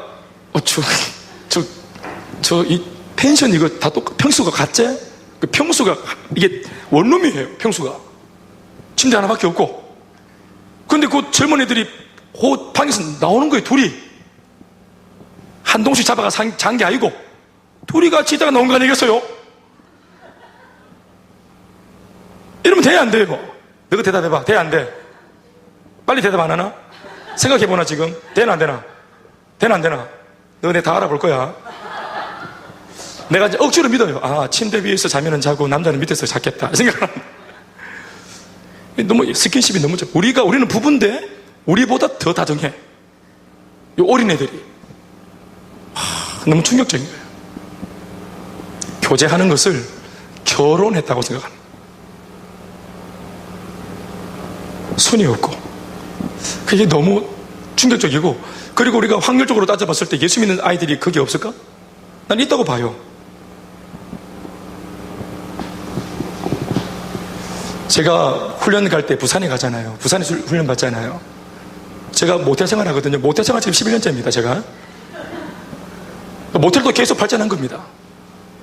이 펜션 이거 다 평수가 같지? 그 평수가, 이게 원룸이에요, 평수가. 침대 하나밖에 없고. 근데 그 젊은이들이 그 방에서 나오는 거예요, 둘이. 한 동씩 잡아가 잔 게 아니고, 둘이 같이 있다가 나온 거 아니겠어요? 이러면 돼, 안 돼요? 너가 대답해봐. 돼, 안 돼? 빨리 대답 안 하나? 생각해보나, 지금? 되나, 안 되나? 되나, 안 되나? 너 내가 다 알아볼 거야. 내가 이제 억지로 믿어요. 아, 침대 위에서 자면은 자고 남자는 밑에서 잤겠다. 생각하는. 너무, 스킨십이 너무 좋아. 우리는 부부인데, 우리보다 더 다정해. 이 어린애들이. 너무 충격적인 거예요. 교제하는 것을 결혼했다고 생각합니다. 손이 없고 그게 너무 충격적이고, 그리고 우리가 확률적으로 따져봤을 때 예수 믿는 아이들이 그게 없을까? 난 있다고 봐요. 제가 훈련 갈 때 부산에 가잖아요. 부산에서 훈련 받잖아요. 제가 모텔 생활 하거든요. 모텔 생활 지금 11년째입니다. 제가 모텔도 계속 발전한 겁니다.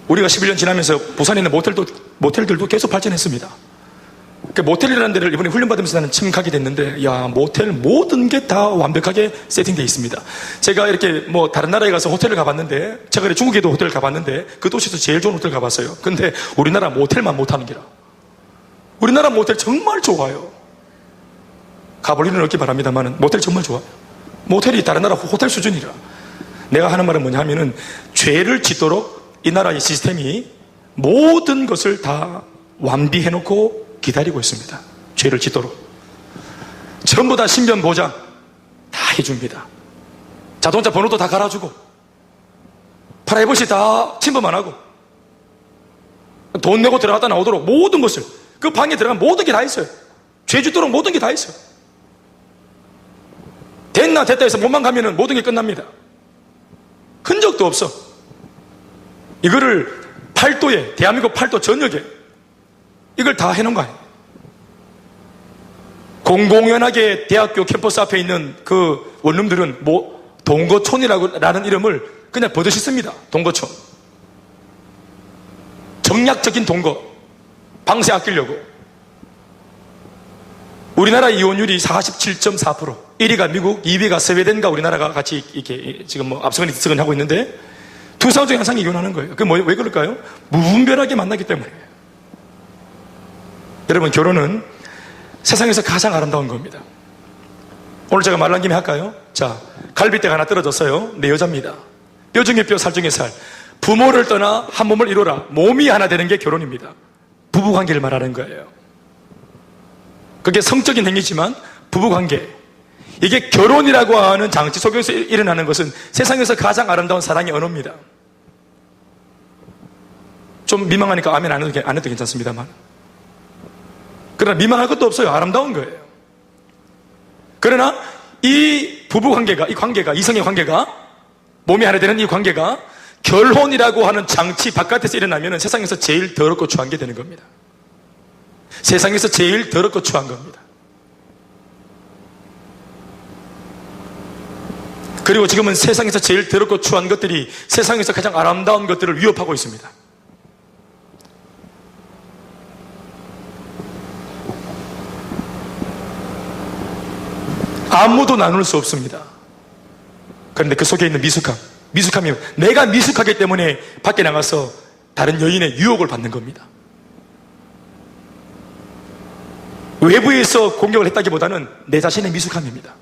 우리가 11년 지나면서 부산에 있는 모텔들도 계속 발전했습니다. 그 모텔이라는 데를 이번에 훈련받으면서 나는 처음 가게 됐는데, 야, 모텔 모든 게 다 완벽하게 세팅되어 있습니다. 제가 이렇게 다른 나라에 가서 호텔을 가봤는데, 제가 중국에도 호텔을 가봤는데, 그 도시에서 제일 좋은 호텔 가봤어요. 근데 우리나라 모텔만 못하는 기라. 우리나라 모텔 정말 좋아요. 가볼 일은 없기 바랍니다만, 모텔 정말 좋아요. 모텔이 다른 나라 호텔 수준이라. 내가 하는 말은 뭐냐 하면은, 죄를 짓도록 이 나라의 시스템이 모든 것을 다 완비해놓고 기다리고 있습니다. 죄를 짓도록. 전부 다 신변 보장 다 해줍니다. 자동차 번호도 다 갈아주고, 프라이버시 다 침범 안 하고, 돈 내고 들어갔다 나오도록 모든 것을, 그 방에 들어가면 모든 게 다 있어요. 죄 짓도록 모든 게 다 있어요. 됐나 됐다 해서 몸만 가면은 모든 게 끝납니다. 흔적도 없어. 이거를 팔도에, 대한민국 팔도 전역에 이걸 다 해놓은 거 아니에요. 공공연하게 대학교 캠퍼스 앞에 있는 그 원룸들은 뭐 동거촌이라는 이름을 그냥 버젓이 씁니다. 동거촌. 정략적인 동거. 방세 아끼려고. 우리나라 이혼율이 47.4%. 1위가 미국, 2위가 스웨덴과 우리나라가 같이 이렇게 지금 뭐 앞서거니 뒤서거니 하고 있는데 두 사람 중에 한 사람이 이혼하는 거예요. 그게 왜 그럴까요? 무분별하게 만나기 때문에. 여러분, 결혼은 세상에서 가장 아름다운 겁니다. 오늘 제가 말한 김에 할까요? 자, 갈비뼈가 하나 떨어졌어요. 내 여자입니다. 뼈 중에 뼈, 살 중에 살. 부모를 떠나 한 몸을 이루라. 몸이 하나 되는 게 결혼입니다. 부부관계를 말하는 거예요. 그게 성적인 행위지만 부부관계, 이게 결혼이라고 하는 장치 속에서 일어나는 것은 세상에서 가장 아름다운 사랑의 언어입니다. 좀 민망하니까 아멘 안 해도 괜찮습니다만, 그러나 민망할 것도 없어요. 아름다운 거예요. 그러나 이 부부관계가, 이 관계가, 이성의 관계가, 몸이 하나 되는 이 관계가 결혼이라고 하는 장치 바깥에서 일어나면 세상에서 제일 더럽고 추한 게 되는 겁니다. 세상에서 제일 더럽고 추한 겁니다. 그리고 지금은 세상에서 제일 더럽고 추한 것들이 세상에서 가장 아름다운 것들을 위협하고 있습니다. 아무도 나눌 수 없습니다. 그런데 그 속에 있는 미숙함이 내가 미숙하기 때문에 밖에 나가서 다른 여인의 유혹을 받는 겁니다. 외부에서 공격을 했다기보다는 내 자신의 미숙함입니다.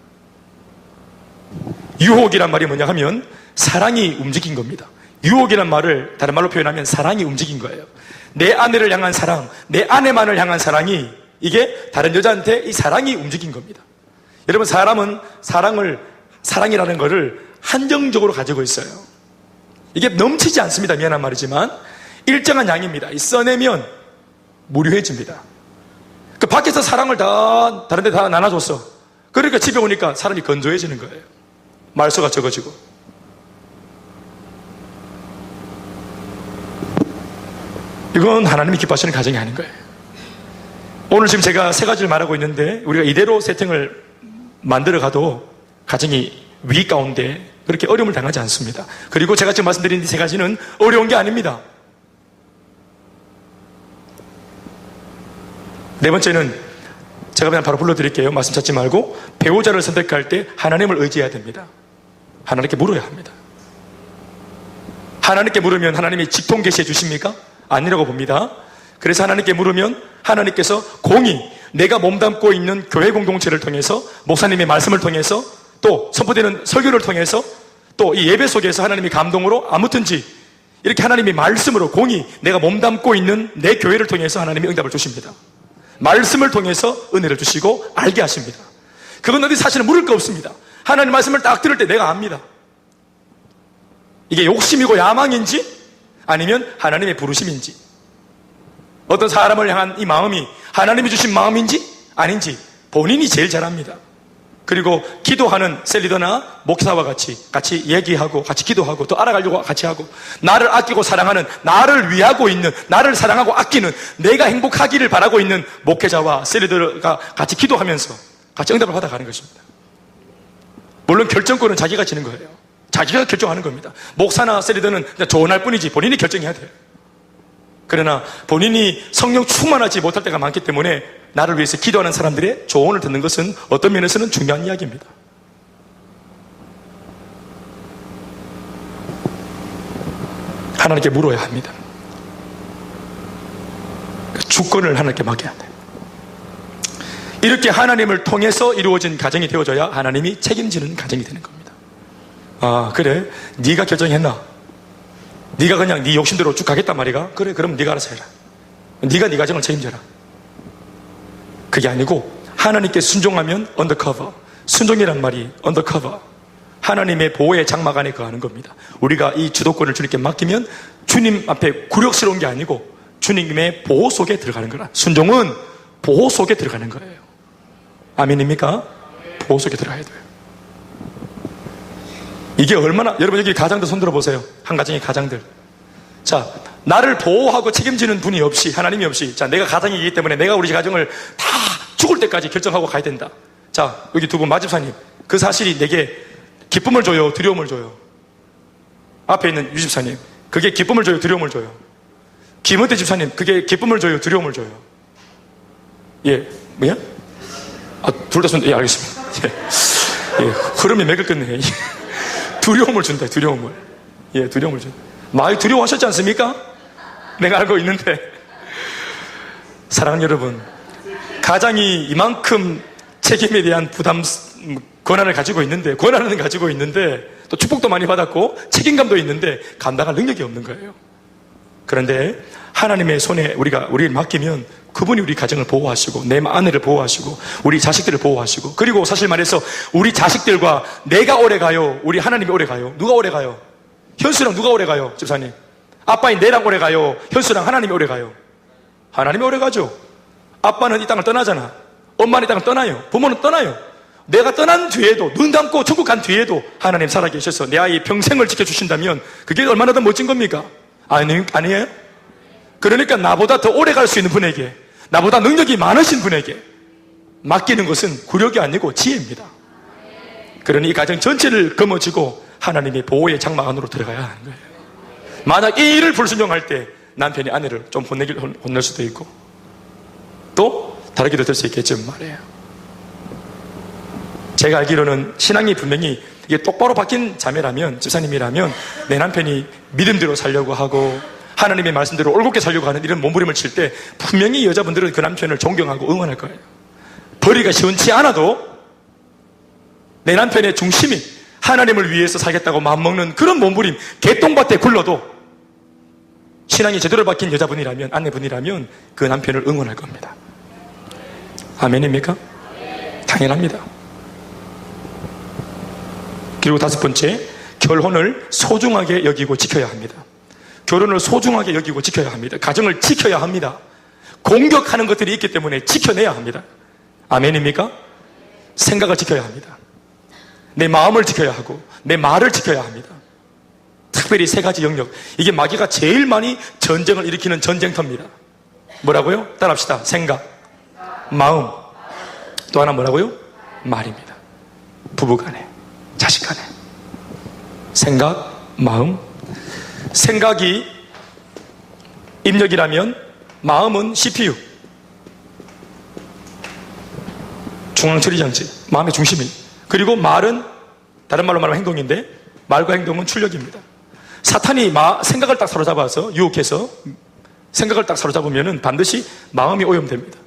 유혹이란 말이 뭐냐 하면 사랑이 움직인 겁니다. 유혹이란 말을 다른 말로 표현하면 사랑이 움직인 거예요. 내 아내를 향한 사랑, 내 아내만을 향한 사랑이, 이게 다른 여자한테 이 사랑이 움직인 겁니다. 여러분, 사람은 사랑이라는 것을 한정적으로 가지고 있어요. 이게 넘치지 않습니다. 미안한 말이지만 일정한 양입니다. 써내면 무료해집니다. 그 밖에서 사랑을 다 다른 데 다 나눠줬어. 그러니까 집에 오니까 사람이 건조해지는 거예요. 말수가 적어지고. 이건 하나님이 기뻐하시는 가정이 아닌 거예요. 오늘 지금 제가 세 가지를 말하고 있는데 우리가 이대로 세팅을 만들어 가도 가정이 위기 가운데 그렇게 어려움을 당하지 않습니다. 그리고 제가 지금 말씀드린 이 세 가지는 어려운 게 아닙니다. 네 번째는 제가 그냥 바로 불러드릴게요. 말씀 찾지 말고, 배우자를 선택할 때 하나님을 의지해야 됩니다. 하나님께 물어야 합니다. 하나님께 물으면 하나님이 직통 계시해 주십니까? 아니라고 봅니다. 그래서 하나님께 물으면 하나님께서 공히 내가 몸담고 있는 교회 공동체를 통해서, 목사님의 말씀을 통해서, 또 선포되는 설교를 통해서, 또 이 예배 속에서 하나님이 감동으로 아무튼지 이렇게 하나님이 말씀으로 공히 내가 몸담고 있는 내 교회를 통해서 하나님이 응답을 주십니다. 말씀을 통해서 은혜를 주시고 알게 하십니다. 그건 어디 사실은 물을 거 없습니다. 하나님 말씀을 딱 들을 때 내가 압니다. 이게 욕심이고 야망인지 아니면 하나님의 부르심인지, 어떤 사람을 향한 이 마음이 하나님이 주신 마음인지 아닌지 본인이 제일 잘 압니다. 그리고 기도하는 셀리더나 목사와 같이 얘기하고 같이 기도하고 또 알아가려고 같이 하고, 나를 아끼고 사랑하는, 나를 위하고 있는, 나를 사랑하고 아끼는, 내가 행복하기를 바라고 있는 목회자와 셀리더가 같이 기도하면서 같이 응답을 받아가는 것입니다. 물론 결정권은 자기가 지는 거예요. 자기가 결정하는 겁니다. 목사나 셀리더는 그냥 조언할 뿐이지 본인이 결정해야 돼요. 그러나 본인이 성령 충만하지 못할 때가 많기 때문에 나를 위해서 기도하는 사람들의 조언을 듣는 것은 어떤 면에서는 중요한 이야기입니다. 하나님께 물어야 합니다. 주권을 하나님께 맡겨야 돼요. 이렇게 하나님을 통해서 이루어진 가정이 되어져야 하나님이 책임지는 가정이 되는 겁니다. 아, 그래? 네가 결정했나? 네가 그냥 네 욕심대로 쭉 가겠단 말이가? 그래, 그럼 네가 알아서 해라. 네가 네 가정을 책임져라. 그게 아니고 하나님께 순종하면 언더커버, 순종이란 말이 언더커버, 하나님의 보호의 장막 안에 거하는 겁니다. 우리가 이 주도권을 주님께 맡기면 주님 앞에 굴욕스러운 게 아니고 주님의 보호 속에 들어가는 거라. 순종은 보호 속에 들어가는 거예요. 아멘입니까? 보호 속에 들어가야 돼요. 이게 얼마나, 여러분 여기 가장들 손들어 보세요. 한 가정의 가장들. 자, 나를 보호하고 책임지는 분이 없이, 하나님이 없이, 자, 내가 가장이기 때문에 내가 우리 가정을 다 죽을 때까지 결정하고 가야 된다. 자, 여기 두 분 마집사님, 그 사실이 내게 기쁨을 줘요, 두려움을 줘요? 앞에 있는 유집사님, 그게 기쁨을 줘요, 두려움을 줘요? 김은태 집사님, 그게 기쁨을 줘요, 두려움을 줘요? 예, 뭐야? 아, 둘 다 예, 알겠습니다. 예, 예, 흐름이 맥을 끊네. 두려움을 준다, 두려움을. 예, 두려움을 준다. 많이 두려워하셨지 않습니까? 내가 알고 있는데. 사랑하는 여러분, 가장이 이만큼 책임에 대한 권한을 가지고 있는데, 또 축복도 많이 받았고, 책임감도 있는데, 감당할 능력이 없는 거예요. 그런데, 하나님의 손에 우리를 맡기면, 그분이 우리 가정을 보호하시고, 내 아내를 보호하시고, 우리 자식들을 보호하시고, 그리고 사실 말해서, 우리 자식들과 내가 오래 가요? 우리 하나님이 오래 가요? 누가 오래 가요? 현수랑 누가 오래 가요? 집사님. 아빠인 내랑 오래 가요? 현수랑 하나님이 오래 가요? 하나님이 오래 가죠. 아빠는 이 땅을 떠나잖아. 엄마는 이 땅을 떠나요. 부모는 떠나요. 내가 떠난 뒤에도, 눈 감고 천국 간 뒤에도 하나님 살아계셔서 내 아이 평생을 지켜주신다면 그게 얼마나 더 멋진 겁니까? 아니에요? 그러니까 나보다 더 오래 갈 수 있는 분에게, 나보다 능력이 많으신 분에게 맡기는 것은 굴욕이 아니고 지혜입니다. 그러니 이 가정 전체를 거머쥐고 하나님의 보호의 장막 안으로 들어가야 하는 거예요. 만약 이 일을 불순종할 때 남편이 아내를 좀 혼낼 수도 있고, 또 다르게도 될 수 있겠죠 말이에요. 제가 알기로는 신앙이 분명히 이게 똑바로 박힌 자매라면, 집사님이라면 내 남편이 믿음대로 살려고 하고 하나님의 말씀대로 올곧게 살려고 하는 이런 몸부림을 칠 때 분명히 여자분들은 그 남편을 존경하고 응원할 거예요. 벌이가 시원치 않아도 내 남편의 중심이 하나님을 위해서 살겠다고 마음먹는 그런 몸부림, 개똥밭에 굴러도 신앙이 제대로 박힌 여자분이라면, 아내분이라면 그 남편을 응원할 겁니다. 아멘입니까? 당연합니다. 그리고 다섯 번째, 결혼을 소중하게 여기고 지켜야 합니다. 결혼을 소중하게 여기고 지켜야 합니다. 가정을 지켜야 합니다. 공격하는 것들이 있기 때문에 지켜내야 합니다. 아멘입니까? 생각을 지켜야 합니다. 내 마음을 지켜야 하고 내 말을 지켜야 합니다. 특별히 세 가지 영역, 이게 마귀가 제일 많이 전쟁을 일으키는 전쟁터입니다. 뭐라고요? 따라합시다. 생각, 마음, 또 하나 뭐라고요? 말입니다. 부부간에, 자식간에. 생각, 마음. 생각이 입력이라면 마음은 CPU, 중앙처리장치, 마음의 중심이. 그리고 말은 다른 말로 말하면 행동인데, 말과 행동은 출력입니다. 사탄이 생각을 딱 사로잡아서 유혹해서 생각을 딱 사로잡으면 반드시 마음이 오염됩니다.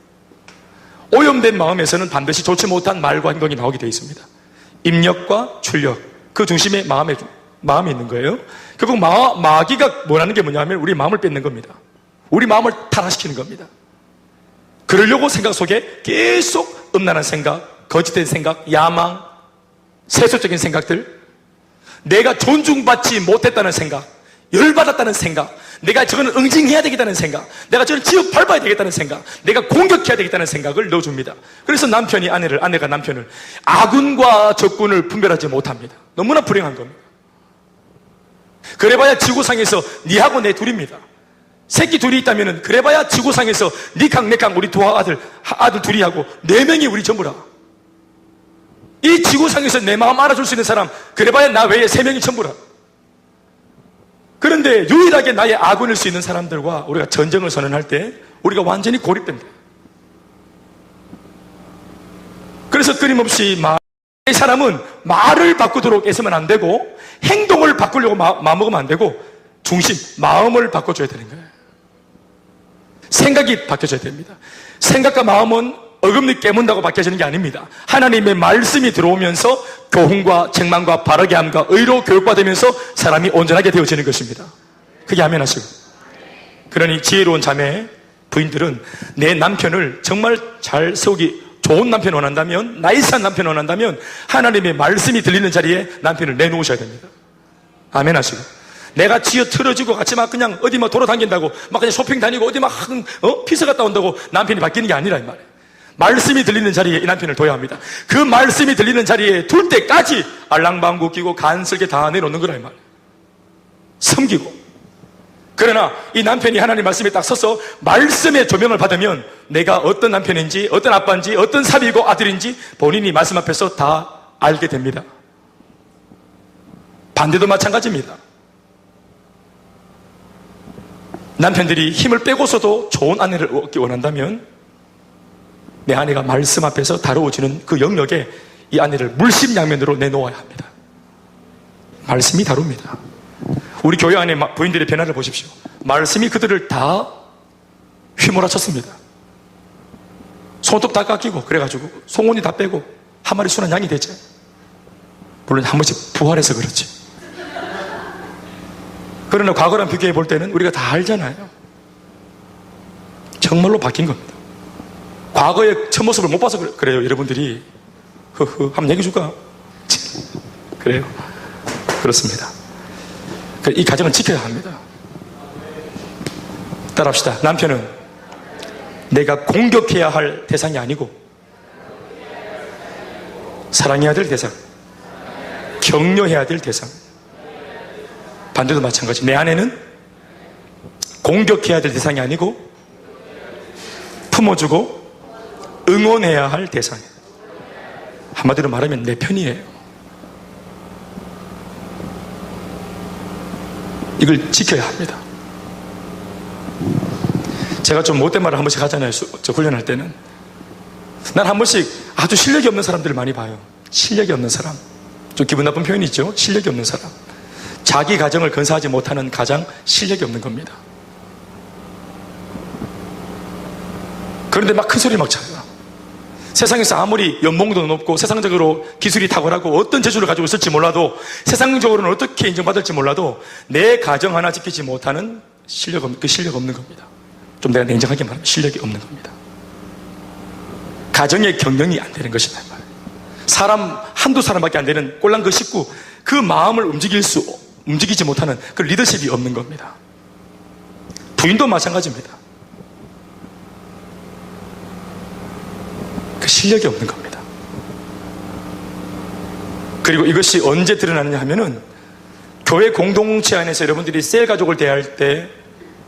오염된 마음에서는 반드시 좋지 못한 말과 행동이 나오게 되어 있습니다. 입력과 출력, 그 중심에 마음이 있는 거예요. 결국 마귀가 원하는 게 뭐냐면 우리 마음을 뺏는 겁니다. 우리 마음을 타락시키는 겁니다. 그러려고 생각 속에 계속 음란한 생각, 거짓된 생각, 야망, 세속적인 생각들, 내가 존중받지 못했다는 생각, 열받았다는 생각, 내가 저거는 응징해야 되겠다는 생각, 내가 저는 지옥 밟아야 되겠다는 생각, 내가 공격해야 되겠다는 생각을 넣어줍니다. 그래서 남편이 아내를, 아내가 남편을, 아군과 적군을 분별하지 못합니다. 너무나 불행한 겁니다. 그래봐야 지구상에서 니하고 내 둘입니다. 새끼 둘이 있다면 그래봐야 지구상에서 니캉 내캉 우리 두 아들 둘이 하고 4명이 우리 전부라. 이 지구상에서 내 마음 알아줄 수 있는 사람 그래봐야 나 외에 3명이 전부라. 그런데 유일하게 나의 아군일 수 있는 사람들과 우리가 전쟁을 선언할 때 우리가 완전히 고립된다. 그래서 끊임없이 이 사람은 말을 바꾸도록 애쓰면 안 되고 행동을 바꾸려고 마음먹으면 안 되고 중심, 마음을 바꿔줘야 되는 거예요. 생각이 바뀌어져야 됩니다. 생각과 마음은 어금니 깨문다고 바뀌어지는 게 아닙니다. 하나님의 말씀이 들어오면서 교훈과 책망과 바르게 함과 의로 교육받으면서 사람이 온전하게 되어지는 것입니다. 그게 아멘 하시고. 그러니 지혜로운 자매 부인들은 내 남편을 정말 잘 세우기 좋은 남편 원한다면, 나이스한 남편 원한다면 하나님의 말씀이 들리는 자리에 남편을 내놓으셔야 됩니다. 아멘 하시고. 내가 지어 틀어지고 같이 막 그냥 어디 막 돌아다닌다고 막 그냥 쇼핑 다니고 어디 막 피서 갔다 온다고 남편이 바뀌는 게 아니라 이 말이에요. 말씀이 들리는 자리에 이 남편을 둬야 합니다. 그 말씀이 들리는 자리에 둘 때까지 알랑방구 끼고 간슬게 다 내놓는 거라 이 말이에요. 섬기고 그러나 이 남편이 하나님 말씀에 딱 서서 말씀의 조명을 받으면 내가 어떤 남편인지, 어떤 아빠인지, 어떤 사위고 아들인지 본인이 말씀 앞에서 다 알게 됩니다. 반대도 마찬가지입니다. 남편들이 힘을 빼고서도 좋은 아내를 얻기 원한다면 내 아내가 말씀 앞에서 다루어지는 그 영역에 이 아내를 물심양면으로 내놓아야 합니다. 말씀이 다룹니다. 우리 교회 안에 부인들의 변화를 보십시오. 말씀이 그들을 다 휘몰아쳤습니다. 손톱 다 깎이고 그래가지고 송곳니 다 빼고 한 마리 순한 양이 됐죠. 물론 한 번씩 부활해서 그렇지. 그러나 과거랑 비교해 볼 때는 우리가 다 알잖아요. 정말로 바뀐 겁니다. 과거의 첫 모습을 못 봐서 그래요. 여러분들이 한번 얘기해 줄까? 그래요. 그렇습니다. 이 가정을 지켜야 합니다. 따라합시다. 남편은 내가 공격해야 할 대상이 아니고 사랑해야 될 대상, 격려해야 될 대상. 반대도 마찬가지. 내 아내는 공격해야 될 대상이 아니고 품어주고 응원해야 할 대상. 한마디로 말하면 내 편이에요. 이걸 지켜야 합니다. 제가 좀 못된 말을 한 번씩 하잖아요. 저 훈련할 때는. 난 한 번씩 아주 실력이 없는 사람들을 많이 봐요. 실력이 없는 사람. 좀 기분 나쁜 표현이죠. 실력이 없는 사람. 자기 가정을 건사하지 못하는 가장 실력이 없는 겁니다. 그런데 막 큰 소리 막 쳐요. 세상에서 아무리 연봉도 높고 세상적으로 기술이 탁월하고 어떤 재주를 가지고 있을지 몰라도 세상적으로는 어떻게 인정받을지 몰라도 내 가정 하나 지키지 못하는 실력 없는 겁니다. 좀 내가 냉정하게 말하면 실력이 없는 겁니다. 가정의 경영이 안 되는 것이다. 사람 한두 사람밖에 안 되는 꼴랑 그 식구, 그 마음을 움직이지 못하는 그 리더십이 없는 겁니다. 부인도 마찬가지입니다. 그 실력이 없는 겁니다. 그리고 이것이 언제 드러나느냐 하면은 교회 공동체 안에서 여러분들이 새 가족을 대할 때,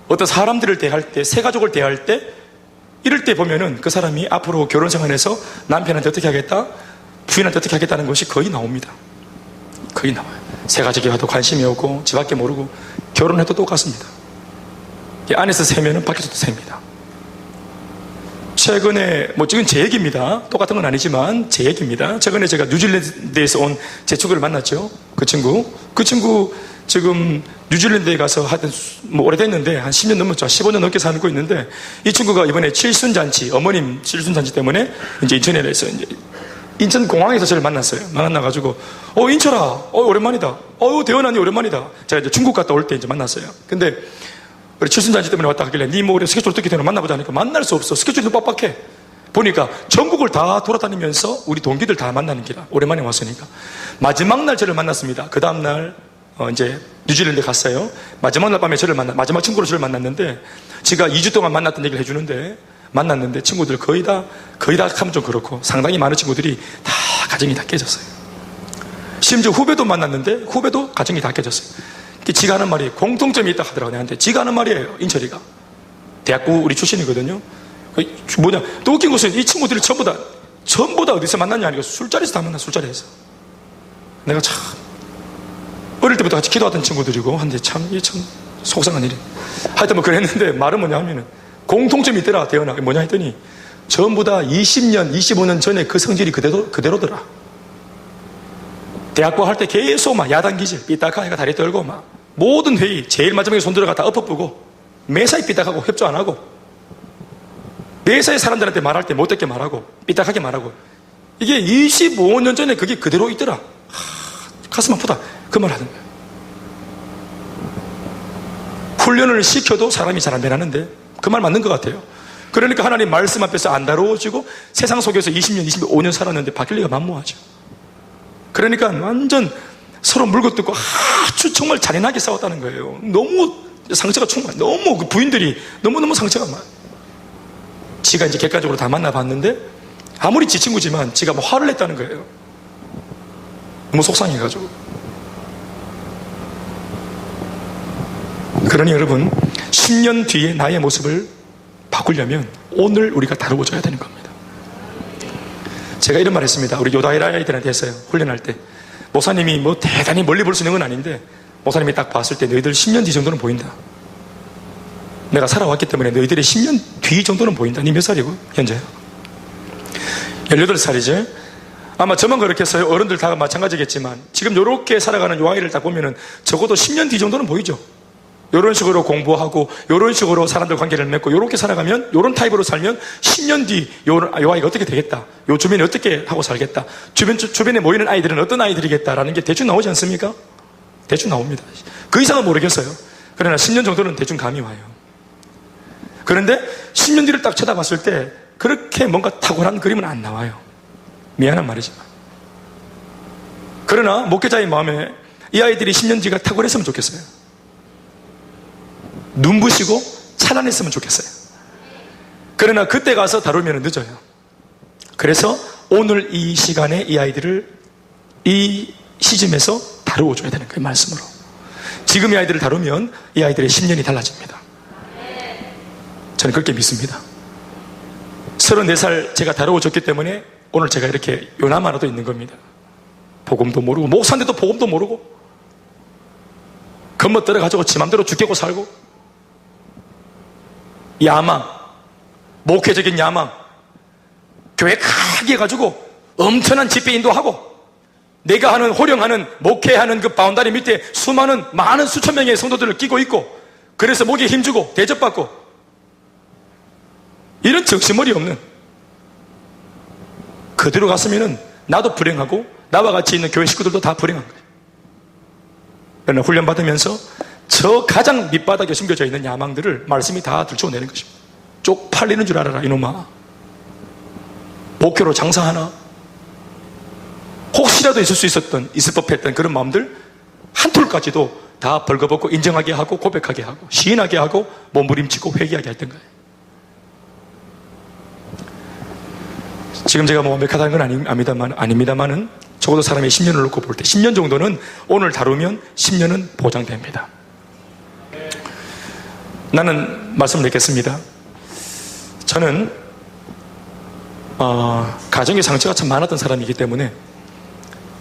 어떤 사람들을 대할 때, 새 가족을 대할 때, 이럴 때 보면은 그 사람이 앞으로 결혼 생활에서 남편한테 어떻게 하겠다, 부인한테 어떻게 하겠다는 것이 거의 나옵니다. 거의 나와요. 새 가족에 와도 관심이 없고 집밖에 모르고 결혼해도 똑같습니다. 안에서 세면은 밖에서도 셉니다. 최근에 지금 제 얘기입니다. 똑같은 건 아니지만 제 얘기입니다. 최근에 제가 뉴질랜드에서 온 제 친구를 만났죠. 그 친구 지금 뉴질랜드에 가서 하여튼 오래됐는데 한 10년 넘었죠. 15년 넘게 살고 있는데 이 친구가 이번에 칠순잔치, 어머님 칠순잔치 때문에 이제 인천에서 이제 인천공항에서 저를 만났어요. 만나가지고 인철아, 오랜만이다. 대원아니 오랜만이다. 제가 이제 중국 갔다 올 때 이제 만났어요. 근데 우리 칠순잔치 때문에 왔다 하길래 니 뭐 스케줄 어떻게 되나 만나보자 하니까 만날 수 없어. 스케줄도 빡빡해. 보니까 전국을 다 돌아다니면서 우리 동기들 다 만나는 기라. 오랜만에 왔으니까. 마지막 날 저를 만났습니다. 그 다음날 이제 뉴질랜드 갔어요. 마지막 날 밤에 마지막 친구로 저를 만났는데 제가 2주 동안 만났던 얘기를 해주는데 만났는데 친구들 거의 다 하면 좀 그렇고 상당히 많은 친구들이 다 가정이 다 깨졌어요. 심지어 후배도 만났는데 후배도 가정이 다 깨졌어요. 지가 하는 말이 공통점이 있다 하더라고. 내한테 지가 하는 말이에요. 인철이가 대학교 우리 출신이거든요. 또 웃긴 것은 이 친구들이 전부 다 어디서 만났냐 하니까 술자리에서 다 만나. 술자리에서 내가 참 어릴 때부터 같이 기도하던 친구들이고 한데 참 속상한 일이. 하여튼 그랬는데 말은 뭐냐 하면은 공통점이 있더라. 대현아 뭐냐 했더니 전부 다 20년 25년 전에 그 성질이 그대로더라. 대학교 할 때 계속 막 야단 기질 삐딱하니까 다리 떨고 막 모든 회의 제일 마지막에 손 들어가 다 엎어쁘고 매사에 삐딱하고 협조 안 하고 매사에 사람들한테 말할 때 못되게 말하고 삐딱하게 말하고 이게 25년 전에 그게 그대로 있더라. 가슴 아프다. 그 말 하는 거예요. 훈련을 시켜도 사람이 잘 안 변하는데 그 말 맞는 것 같아요. 그러니까 하나님 말씀 앞에서 안 다루어지고 세상 속에서 20년, 25년 살았는데 바뀔 리가 만무하죠. 그러니까 완전 서로 물고 뜯고 아주 정말 잔인하게 싸웠다는 거예요. 너무 상처가 너무 그 부인들이 너무너무 상처가 많아요. 지가 이제 객관적으로 다 만나봤는데 아무리 지 친구지만 지가 뭐 화를 냈다는 거예요. 너무 속상해가지고. 그러니 여러분, 10년 뒤에 나의 모습을 바꾸려면 오늘 우리가 다루고 줘야 되는 겁니다. 제가 이런 말 했습니다. 우리 요다이라 아이들한테 했어요. 훈련할 때. 목사님이 뭐 대단히 멀리 볼 수 있는 건 아닌데, 목사님이 딱 봤을 때 너희들 10년 뒤 정도는 보인다. 내가 살아왔기 때문에 너희들이 10년 뒤 정도는 보인다. 니 몇 살이고? 현재 18살이지? 아마 저만 그렇겠어요? 어른들 다 마찬가지겠지만 지금 이렇게 살아가는 요 아이를 딱 보면은 적어도 10년 뒤 정도는 보이죠. 이런 식으로 공부하고 이런 식으로 사람들 관계를 맺고 이렇게 살아가면, 이런 타입으로 살면 10년 뒤 요 아이가 어떻게 되겠다, 요 주변에 어떻게 하고 살겠다, 주변에 모이는 아이들은 어떤 아이들이겠다라는 게 대충 나오지 않습니까? 대충 나옵니다. 그 이상은 모르겠어요. 그러나 10년 정도는 대충 감이 와요. 그런데 10년 뒤를 딱 쳐다봤을 때 그렇게 뭔가 탁월한 그림은 안 나와요. 미안한 말이지만. 그러나 목회자의 마음에 이 아이들이 10년 뒤가 탁월했으면 좋겠어요. 눈부시고 찬란했으면 좋겠어요. 그러나 그때 가서 다루면 늦어요. 그래서 오늘 이 시간에 이 아이들을 이 시점에서 다루어 줘야 되는 거예요. 말씀으로. 지금 이 아이들을 다루면 이 아이들의 10년이 달라집니다. 저는 그렇게 믿습니다. 34살 제가 다루어 줬기 때문에 오늘 제가 이렇게 요나마라도 있는 겁니다. 복음도 모르고, 목사인데도 복음도 모르고, 겁먹 들어가지고 지 맘대로 죽겠고 살고, 야망, 목회적인 야망, 교회 크게 해가지고 엄청난 집회 인도하고, 내가 하는 호령하는 목회하는 그 바운다리 밑에 많은 수천 명의 성도들을 끼고 있고, 그래서 목에 힘주고 대접받고, 이런 정신머리 없는, 그대로 갔으면은 나도 불행하고 나와 같이 있는 교회 식구들도 다 불행한 거예요. 그러나 훈련받으면서 저 가장 밑바닥에 숨겨져 있는 야망들을 말씀이 다 들춰내는 것입니다. 쪽팔리는 줄 알아라 이놈아. 목회로 장사하나? 혹시라도 있을 법했던 그런 마음들 한 톨까지도 다 벌거벗고 인정하게 하고 고백하게 하고 시인하게 하고 몸부림치고 회개하게 했던 거예요. 지금 제가 뭐 완벽하다는 건 아닙니다만은 적어도 사람이 10년을 놓고 볼 때 10년 정도는 오늘 다루면 10년은 보장됩니다. 나는 말씀드리겠습니다. 저는 가정의 상처가 참 많았던 사람이기 때문에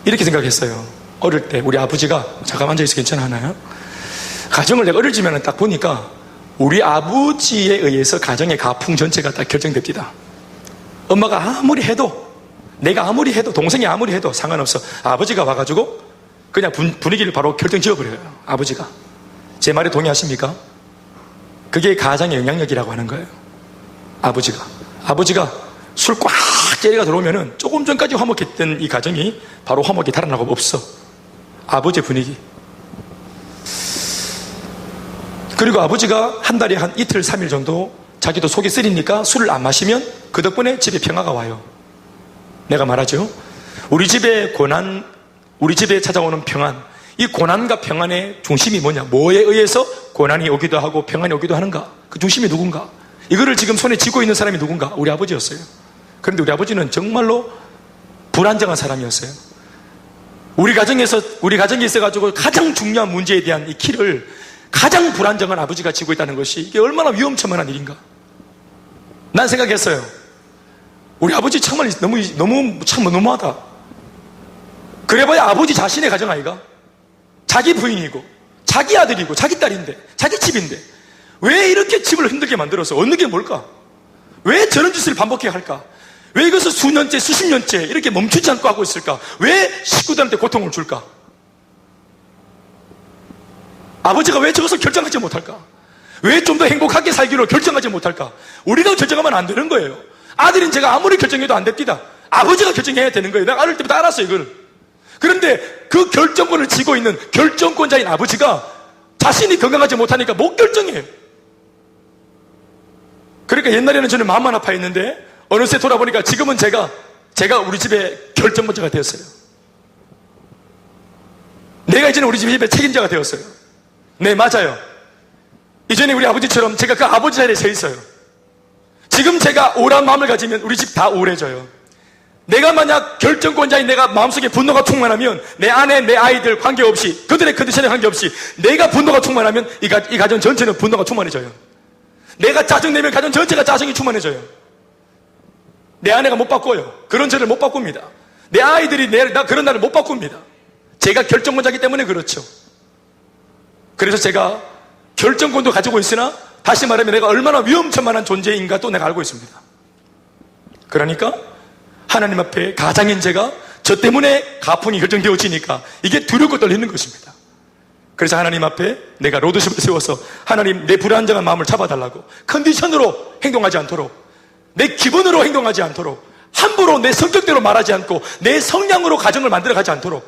이렇게 생각했어요. 어릴 때 우리 아버지가, 잠깐 앉아있어 괜찮아요? 가정을 내가 어릴 적에는 딱 보니까 우리 아버지에 의해서 가정의 가풍 전체가 다 결정됩니다. 엄마가 아무리 해도, 내가 아무리 해도, 동생이 아무리 해도 상관없어. 아버지가 와가지고 그냥 분위기를 바로 결정 지어버려요. 아버지가. 제 말에 동의하십니까? 그게 가장의 영향력이라고 하는 거예요. 아버지가 술 꽉 깨가 들어오면은 조금 전까지 화목했던 이 가정이 바로 화목이 달아나고 없어. 아버지의 분위기. 그리고 아버지가 한 달에 한 이틀, 3일 정도 자기도 속이 쓰리니까 술을 안 마시면 그 덕분에 집에 평화가 와요. 내가 말하죠. 우리 집에 찾아오는 평안, 이 고난과 평안의 중심이 뭐냐? 뭐에 의해서 고난이 오기도 하고 평안이 오기도 하는가? 그 중심이 누군가? 이거를 지금 손에 쥐고 있는 사람이 누군가? 우리 아버지였어요. 그런데 우리 아버지는 정말로 불안정한 사람이었어요. 우리 가정에 있어가지고 가장 중요한 문제에 대한 이 키를 가장 불안정한 아버지가 쥐고 있다는 것이 이게 얼마나 위험천만한 일인가? 난 생각했어요. 우리 아버지 정말 너무하다. 그래봐야 아버지 자신의 가정 아이가? 자기 부인이고, 자기 아들이고, 자기 딸인데, 자기 집인데, 왜 이렇게 집을 힘들게 만들어서 얻는 게 뭘까? 왜 저런 짓을 반복해야 할까? 왜 이것을 수년째, 수십 년째 이렇게 멈추지 않고 하고 있을까? 왜 식구들한테 고통을 줄까? 아버지가 왜 저것을 결정하지 못할까? 왜 좀 더 행복하게 살기로 결정하지 못할까? 우리가 결정하면 안 되는 거예요. 아들인 제가 아무리 결정해도 안 됩니다. 아버지가 결정해야 되는 거예요. 내가 어릴 때부터 알았어요, 이걸. 그런데 그 결정권을 쥐고 있는 결정권자인 아버지가 자신이 건강하지 못하니까 못 결정해요. 그러니까 옛날에는 저는 마음만 아파했는데 어느새 돌아보니까 지금은 제가 우리 집의 결정권자가 되었어요. 내가 이제는 우리 집의 책임자가 되었어요. 네, 맞아요. 이전에 우리 아버지처럼 제가 그 아버지 자리에 서 있어요. 지금 제가 우울한 마음을 가지면 우리 집 다 우울해져요. 내가 만약 결정권자인 내가 마음속에 분노가 충만하면 내 아내, 내 아이들 관계없이, 그들의 컨디션에 관계없이 내가 분노가 충만하면 이 가정 전체는 분노가 충만해져요. 내가 짜증내면 가정 전체가 짜증이 충만해져요. 내 아내가 못 바꿔요. 그런 저를 못 바꿉니다. 내 아이들이 나 그런 나를 못 바꿉니다. 제가 결정권자이기 때문에 그렇죠. 그래서 제가 결정권도 가지고 있으나 다시 말하면 내가 얼마나 위험천만한 존재인가 또 내가 알고 있습니다. 그러니까 하나님 앞에 가장인 제가 저 때문에 가풍이 결정되어지니까 이게 두렵고 떨리는 것입니다. 그래서 하나님 앞에 내가 로드십을 세워서 하나님 내 불안정한 마음을 잡아달라고, 컨디션으로 행동하지 않도록, 내 기분으로 행동하지 않도록, 함부로 내 성격대로 말하지 않고 내 성향으로 가정을 만들어가지 않도록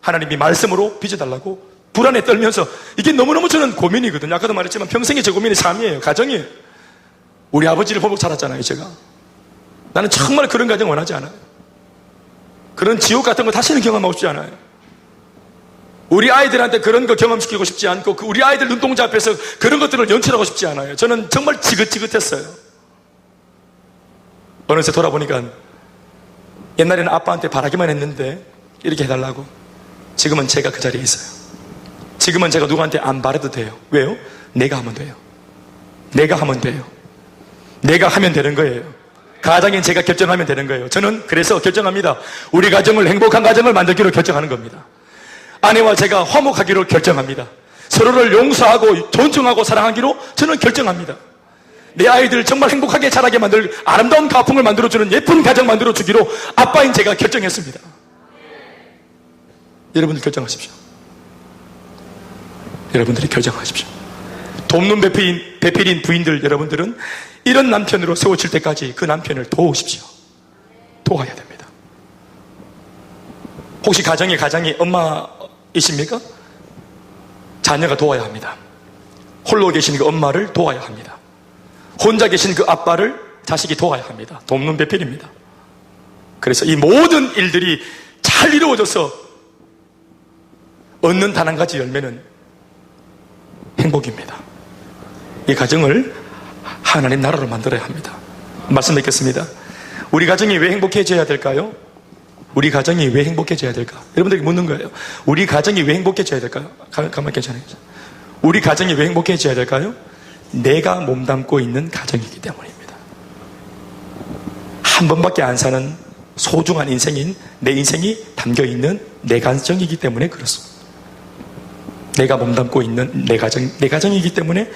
하나님이 말씀으로 빚어달라고 불안에 떨면서, 이게 너무너무 저는 고민이거든요. 아까도 말했지만 평생의 제 고민이 삶이에요. 가정이에요. 우리 아버지를 보고 자랐잖아요, 제가. 나는 정말 그런 가정 원하지 않아요. 그런 지옥 같은 거 다시는 경험하고 싶지 않아요. 우리 아이들한테 그런 거 경험시키고 싶지 않고 우리 아이들 눈동자 앞에서 그런 것들을 연출하고 싶지 않아요. 저는 정말 지긋지긋했어요. 어느새 돌아보니까 옛날에는 아빠한테 바라기만 했는데 이렇게 해달라고. 지금은 제가 그 자리에 있어요. 지금은 제가 누구한테 안 바라도 돼요. 왜요? 내가 하면 돼요. 내가 하면 돼요. 내가 하면 되는 거예요. 가장인 제가 결정하면 되는 거예요. 저는 그래서 결정합니다. 우리 가정을, 행복한 가정을 만들기로 결정하는 겁니다. 아내와 제가 화목하기로 결정합니다. 서로를 용서하고 존중하고 사랑하기로 저는 결정합니다. 내 아이들 정말 행복하게 자라게 만들 아름다운 가풍을 만들어주는 예쁜 가정 만들어주기로 아빠인 제가 결정했습니다. 여러분들 결정하십시오. 여러분들이 결정하십시오. 돕는 배필인 부인들 여러분들은 이런 남편으로 세워질 때까지 그 남편을 도우십시오. 도와야 됩니다. 혹시 가정이 엄마이십니까? 자녀가 도와야 합니다. 홀로 계신 그 엄마를 도와야 합니다. 혼자 계신 그 아빠를 자식이 도와야 합니다. 돕는 배필입니다. 그래서 이 모든 일들이 잘 이루어져서 얻는 단 한 가지 열매는 행복입니다. 이 가정을 하나님 나라로 만들어야 합니다. 말씀 뵙겠습니다. 우리 가정이 왜 행복해져야 될까요? 우리 가정이 왜 행복해져야 될까? 여러분들에게 묻는 거예요. 우리 가정이 왜 행복해져야 될까요? 가만히 괜찮아요. 우리 가정이 왜 행복해져야 될까요? 내가 몸담고 있는 가정이기 때문입니다. 한 번밖에 안 사는 소중한 인생인 내 인생이 담겨있는 내 가정이기 때문에 그렇습니다. 내가 몸담고 있는 내 가정이기 때문에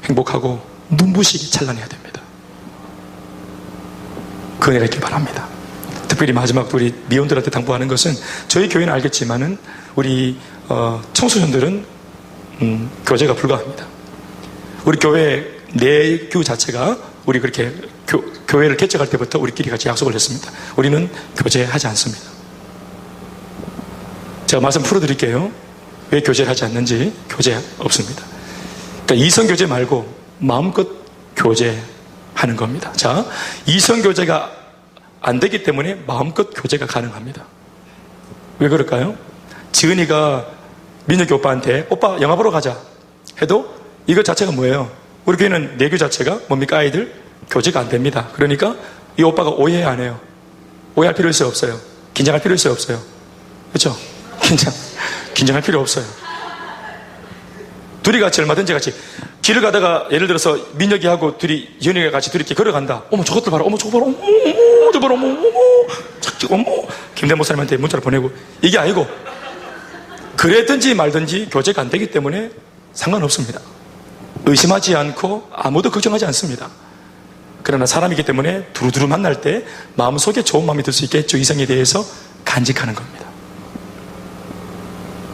행복하고 눈부시게 찬란해야 됩니다. 그 은혜를 있길 바랍니다. 특별히 마지막 우리 미혼들한테 당부하는 것은, 저희 교회는 알겠지만은 우리 청소년들은 교제가 불가합니다. 우리 교회 내규 자체가, 우리 그렇게 교회를 개척할 때부터 우리끼리 같이 약속을 했습니다. 우리는 교제하지 않습니다. 제가 말씀 풀어드릴게요. 왜 교제를 하지 않는지. 교제 없습니다. 그러니까 이성교제 말고 마음껏 교제하는 겁니다. 자, 이성교제가 안 되기 때문에 마음껏 교제가 가능합니다. 왜 그럴까요? 지은이가 민혁이 오빠한테 오빠 영화 보러 가자 해도 이것 자체가 뭐예요? 우리 교회는 내교 자체가 뭡니까? 아이들 교제가 안 됩니다. 그러니까 이 오빠가 오해 안 해요. 오해할 필요 있어요? 없어요? 긴장할 필요 있어요? 없어요? 그렇죠? 긴장할 필요 없어요. 둘이 같이 얼마든지 같이 길을 가다가 예를 들어서 민혁이하고 연희가 같이 둘이 이렇게 걸어간다. 어머 저것들 봐라. 어머 저거 봐라. 어머 저거 봐라. 어머 김대 목사님한테 문자를 보내고, 이게 아니고 그랬든지 말든지 교제가 안 되기 때문에 상관없습니다. 의심하지 않고 아무도 걱정하지 않습니다. 그러나 사람이기 때문에 두루두루 만날 때 마음속에 좋은 마음이 들 수 있겠죠. 이성에 대해서 간직하는 겁니다.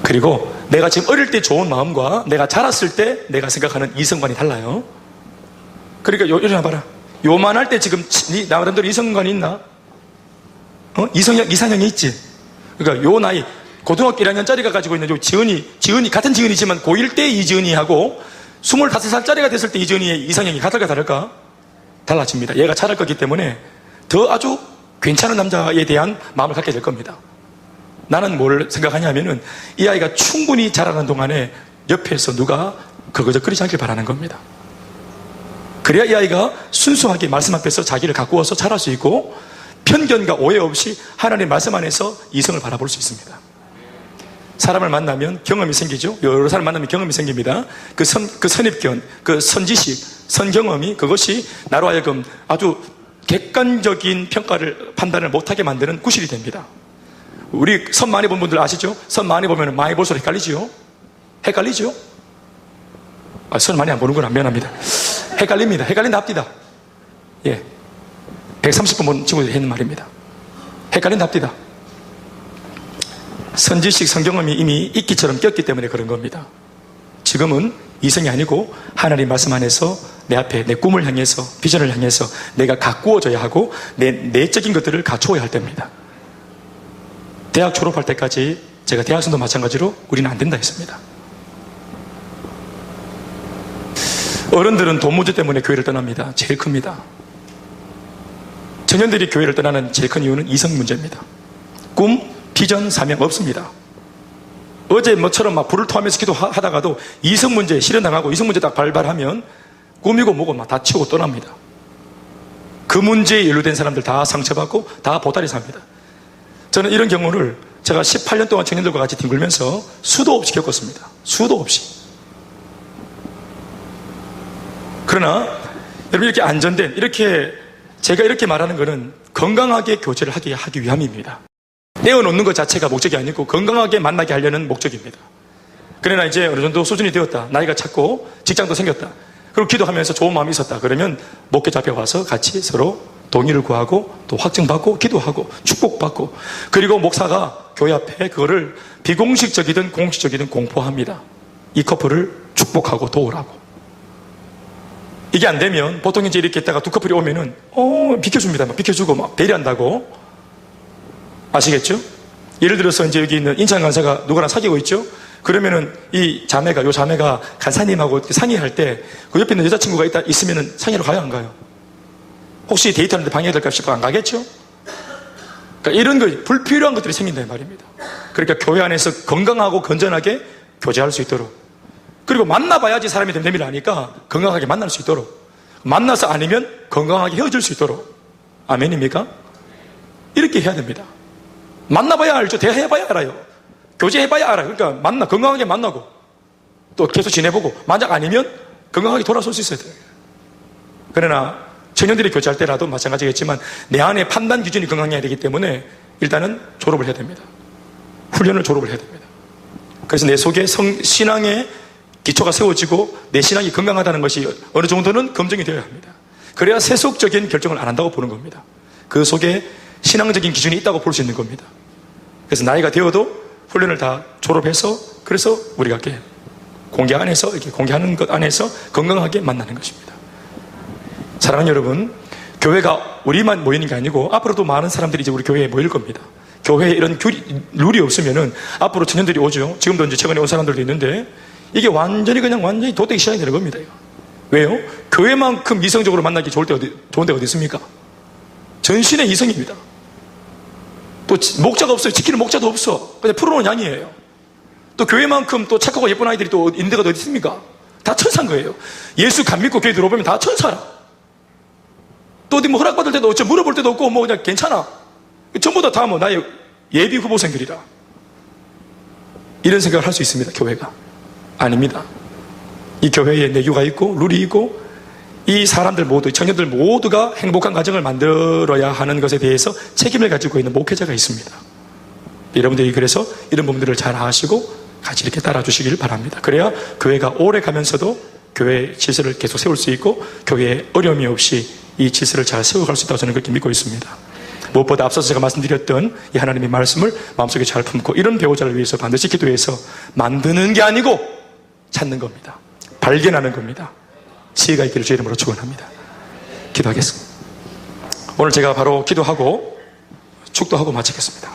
그리고 내가 지금 어릴 때 좋은 마음과 내가 자랐을 때 내가 생각하는 이성관이 달라요. 그러니까 일어나 봐라. 요만할 때 지금 나름대로 이성관이 있나? 이상형이 있지. 그러니까 요 나이 고등학교 1학년짜리가 가지고 있는 요 지은이 같은 지은이지만 고1 때 이지은이하고 25살짜리가 됐을 때 이지은이의 이상형이 같을까 다를까? 달라집니다. 얘가 자랄 거기 때문에 더 아주 괜찮은 남자에 대한 마음을 갖게 될 겁니다. 나는 뭘 생각하냐면은 이 아이가 충분히 자라는 동안에 옆에서 누가 거거적거리지 않길 바라는 겁니다. 그래야 이 아이가 순수하게 말씀 앞에서 자기를 가꾸어서 자랄 수 있고, 편견과 오해 없이 하나님의 말씀 안에서 이성을 바라볼 수 있습니다. 사람을 만나면 경험이 생기죠. 여러 사람 만나면 경험이 생깁니다. 그 선입견, 그 선지식, 선경험이 그것이 나로 하여금 아주 객관적인 평가를, 판단을 못하게 만드는 구실이 됩니다. 우리 선 많이 본 분들 아시죠? 선 많이 보면 많이 볼수록 헷갈리죠? 헷갈리죠? 선 많이 안 보는구나. 미안합니다. 헷갈립니다. 헷갈린답디다. 예. 130번 본 친구들이 했는 말입니다. 헷갈린답디다. 선지식 성경험이 이미 이끼처럼 꼈기 때문에 그런 겁니다. 지금은 이성이 아니고 하나님 말씀 안에서 내 앞에 내 꿈을 향해서, 비전을 향해서 내가 가꾸어져야 하고 내 내적인 것들을 갖추어야 할 때입니다. 대학 졸업할 때까지 제가 대학생도 마찬가지로 우리는 안 된다 했습니다. 어른들은 돈 문제 때문에 교회를 떠납니다. 제일 큽니다. 청년들이 교회를 떠나는 제일 큰 이유는 이성 문제입니다. 꿈, 비전, 사명 없습니다. 어제 뭐처럼 막 불을 토하면서 기도하다가도 이성 문제 실현당하고 이성 문제 딱 발발하면 꿈이고 뭐고 막 다 치우고 떠납니다. 그 문제에 연루된 사람들 다 상처받고 다 보따리 삽니다. 저는 이런 경우를 제가 18년 동안 청년들과 같이 뒹굴면서 수도 없이 겪었습니다. 수도 없이. 그러나 여러분 이렇게 안전된, 이렇게 제가 이렇게 말하는 것은 건강하게 교제를 하기 위함입니다. 떼어놓는 것 자체가 목적이 아니고 건강하게 만나게 하려는 목적입니다. 그러나 이제 어느 정도 수준이 되었다. 나이가 찼고 직장도 생겼다. 그리고 기도하면서 좋은 마음이 있었다. 그러면 목회자 앞에 와서 같이 서로 동의를 구하고 또 확증받고 기도하고 축복받고, 그리고 목사가 교회 앞에 그거를 비공식적이든 공식적이든 공포합니다. 이 커플을 축복하고 도우라고. 이게 안 되면 보통 이제 이렇게 했다가 두 커플이 오면은 비켜줍니다. 막 비켜주고 막 배려한다고. 아시겠죠? 예를 들어서 이제 여기 있는 인천 간사가 누구랑 사귀고 있죠? 그러면은 요 자매가 간사님하고 상의할 때 그 옆에 있는 여자친구가 있으면은 상의로 가요, 안 가요? 혹시 데이트하는데 방해될까 싶어 안 가겠죠? 그러니까 이런 불필요한 것들이 생긴다는 말입니다. 그러니까 교회 안에서 건강하고 건전하게 교제할 수 있도록, 그리고 만나봐야지 사람이 됨됨이를 아니까 건강하게 만날 수 있도록, 만나서 아니면 건강하게 헤어질 수 있도록. 아멘입니까? 이렇게 해야 됩니다. 만나봐야 알죠. 대화해봐야 알아요. 교제해봐야 알아요. 그러니까 건강하게 만나고 또 계속 지내보고, 만약 아니면 건강하게 돌아설 수 있어야 돼요. 그러나 청년들이 교제할 때라도 마찬가지겠지만 내 안에 판단 기준이 건강해야 되기 때문에 일단은 졸업을 해야 됩니다. 훈련을 졸업을 해야 됩니다. 그래서 내 속에 신앙의 기초가 세워지고 내 신앙이 건강하다는 것이 어느 정도는 검증이 되어야 합니다. 그래야 세속적인 결정을 안 한다고 보는 겁니다. 그 속에 신앙적인 기준이 있다고 볼 수 있는 겁니다. 그래서 나이가 되어도 훈련을 다 졸업해서, 그래서 우리가 이렇게 공개하는 것 안에서 건강하게 만나는 것입니다. 사랑하는 여러분, 교회가 우리만 모이는 게 아니고 앞으로도 많은 사람들이 이제 우리 교회에 모일 겁니다. 교회에 이런 룰이 없으면은 앞으로 청년들이 오죠. 지금도 이제 최근에 온 사람들도 있는데 이게 완전히 도태기 시작이 되는 겁니다. 이거. 왜요? 교회만큼 이성적으로 만나기 좋은 데가 어디 있습니까? 전신의 이성입니다. 또 목자가 없어요. 지키는 목자도 없어. 그냥 풀어놓은 양이에요. 또 교회만큼 또 착하고 예쁜 아이들이 또 있는 데가 어디 있습니까? 다 천사인 거예요. 예수 감 믿고 교회 들어오면 다 천사라. 또 어디 뭐 허락받을 때도 없죠. 물어볼 때도 없고 뭐 그냥 괜찮아. 전부 다 뭐 나의 예비 후보생들이라. 이런 생각을 할 수 있습니다. 교회가. 아닙니다. 이 교회에 내규가 있고 룰이 있고 이 사람들 모두, 청년들 모두가 행복한 가정을 만들어야 하는 것에 대해서 책임을 가지고 있는 목회자가 있습니다. 여러분들이 그래서 이런 부분들을 잘 아시고 같이 이렇게 따라주시길 바랍니다. 그래야 교회가 오래 가면서도 교회의 질서를 계속 세울 수 있고 교회에 어려움이 없이 이 질서를 잘 세워갈 수 있다고 저는 그렇게 믿고 있습니다. 무엇보다 앞서서 제가 말씀드렸던 이 하나님의 말씀을 마음속에 잘 품고 이런 배우자를 위해서 반드시 기도해서 만드는 게 아니고 찾는 겁니다. 발견하는 겁니다. 지혜가 있기를 주의 이름으로 축원합니다. 기도하겠습니다. 오늘 제가 바로 기도하고 축도하고 마치겠습니다.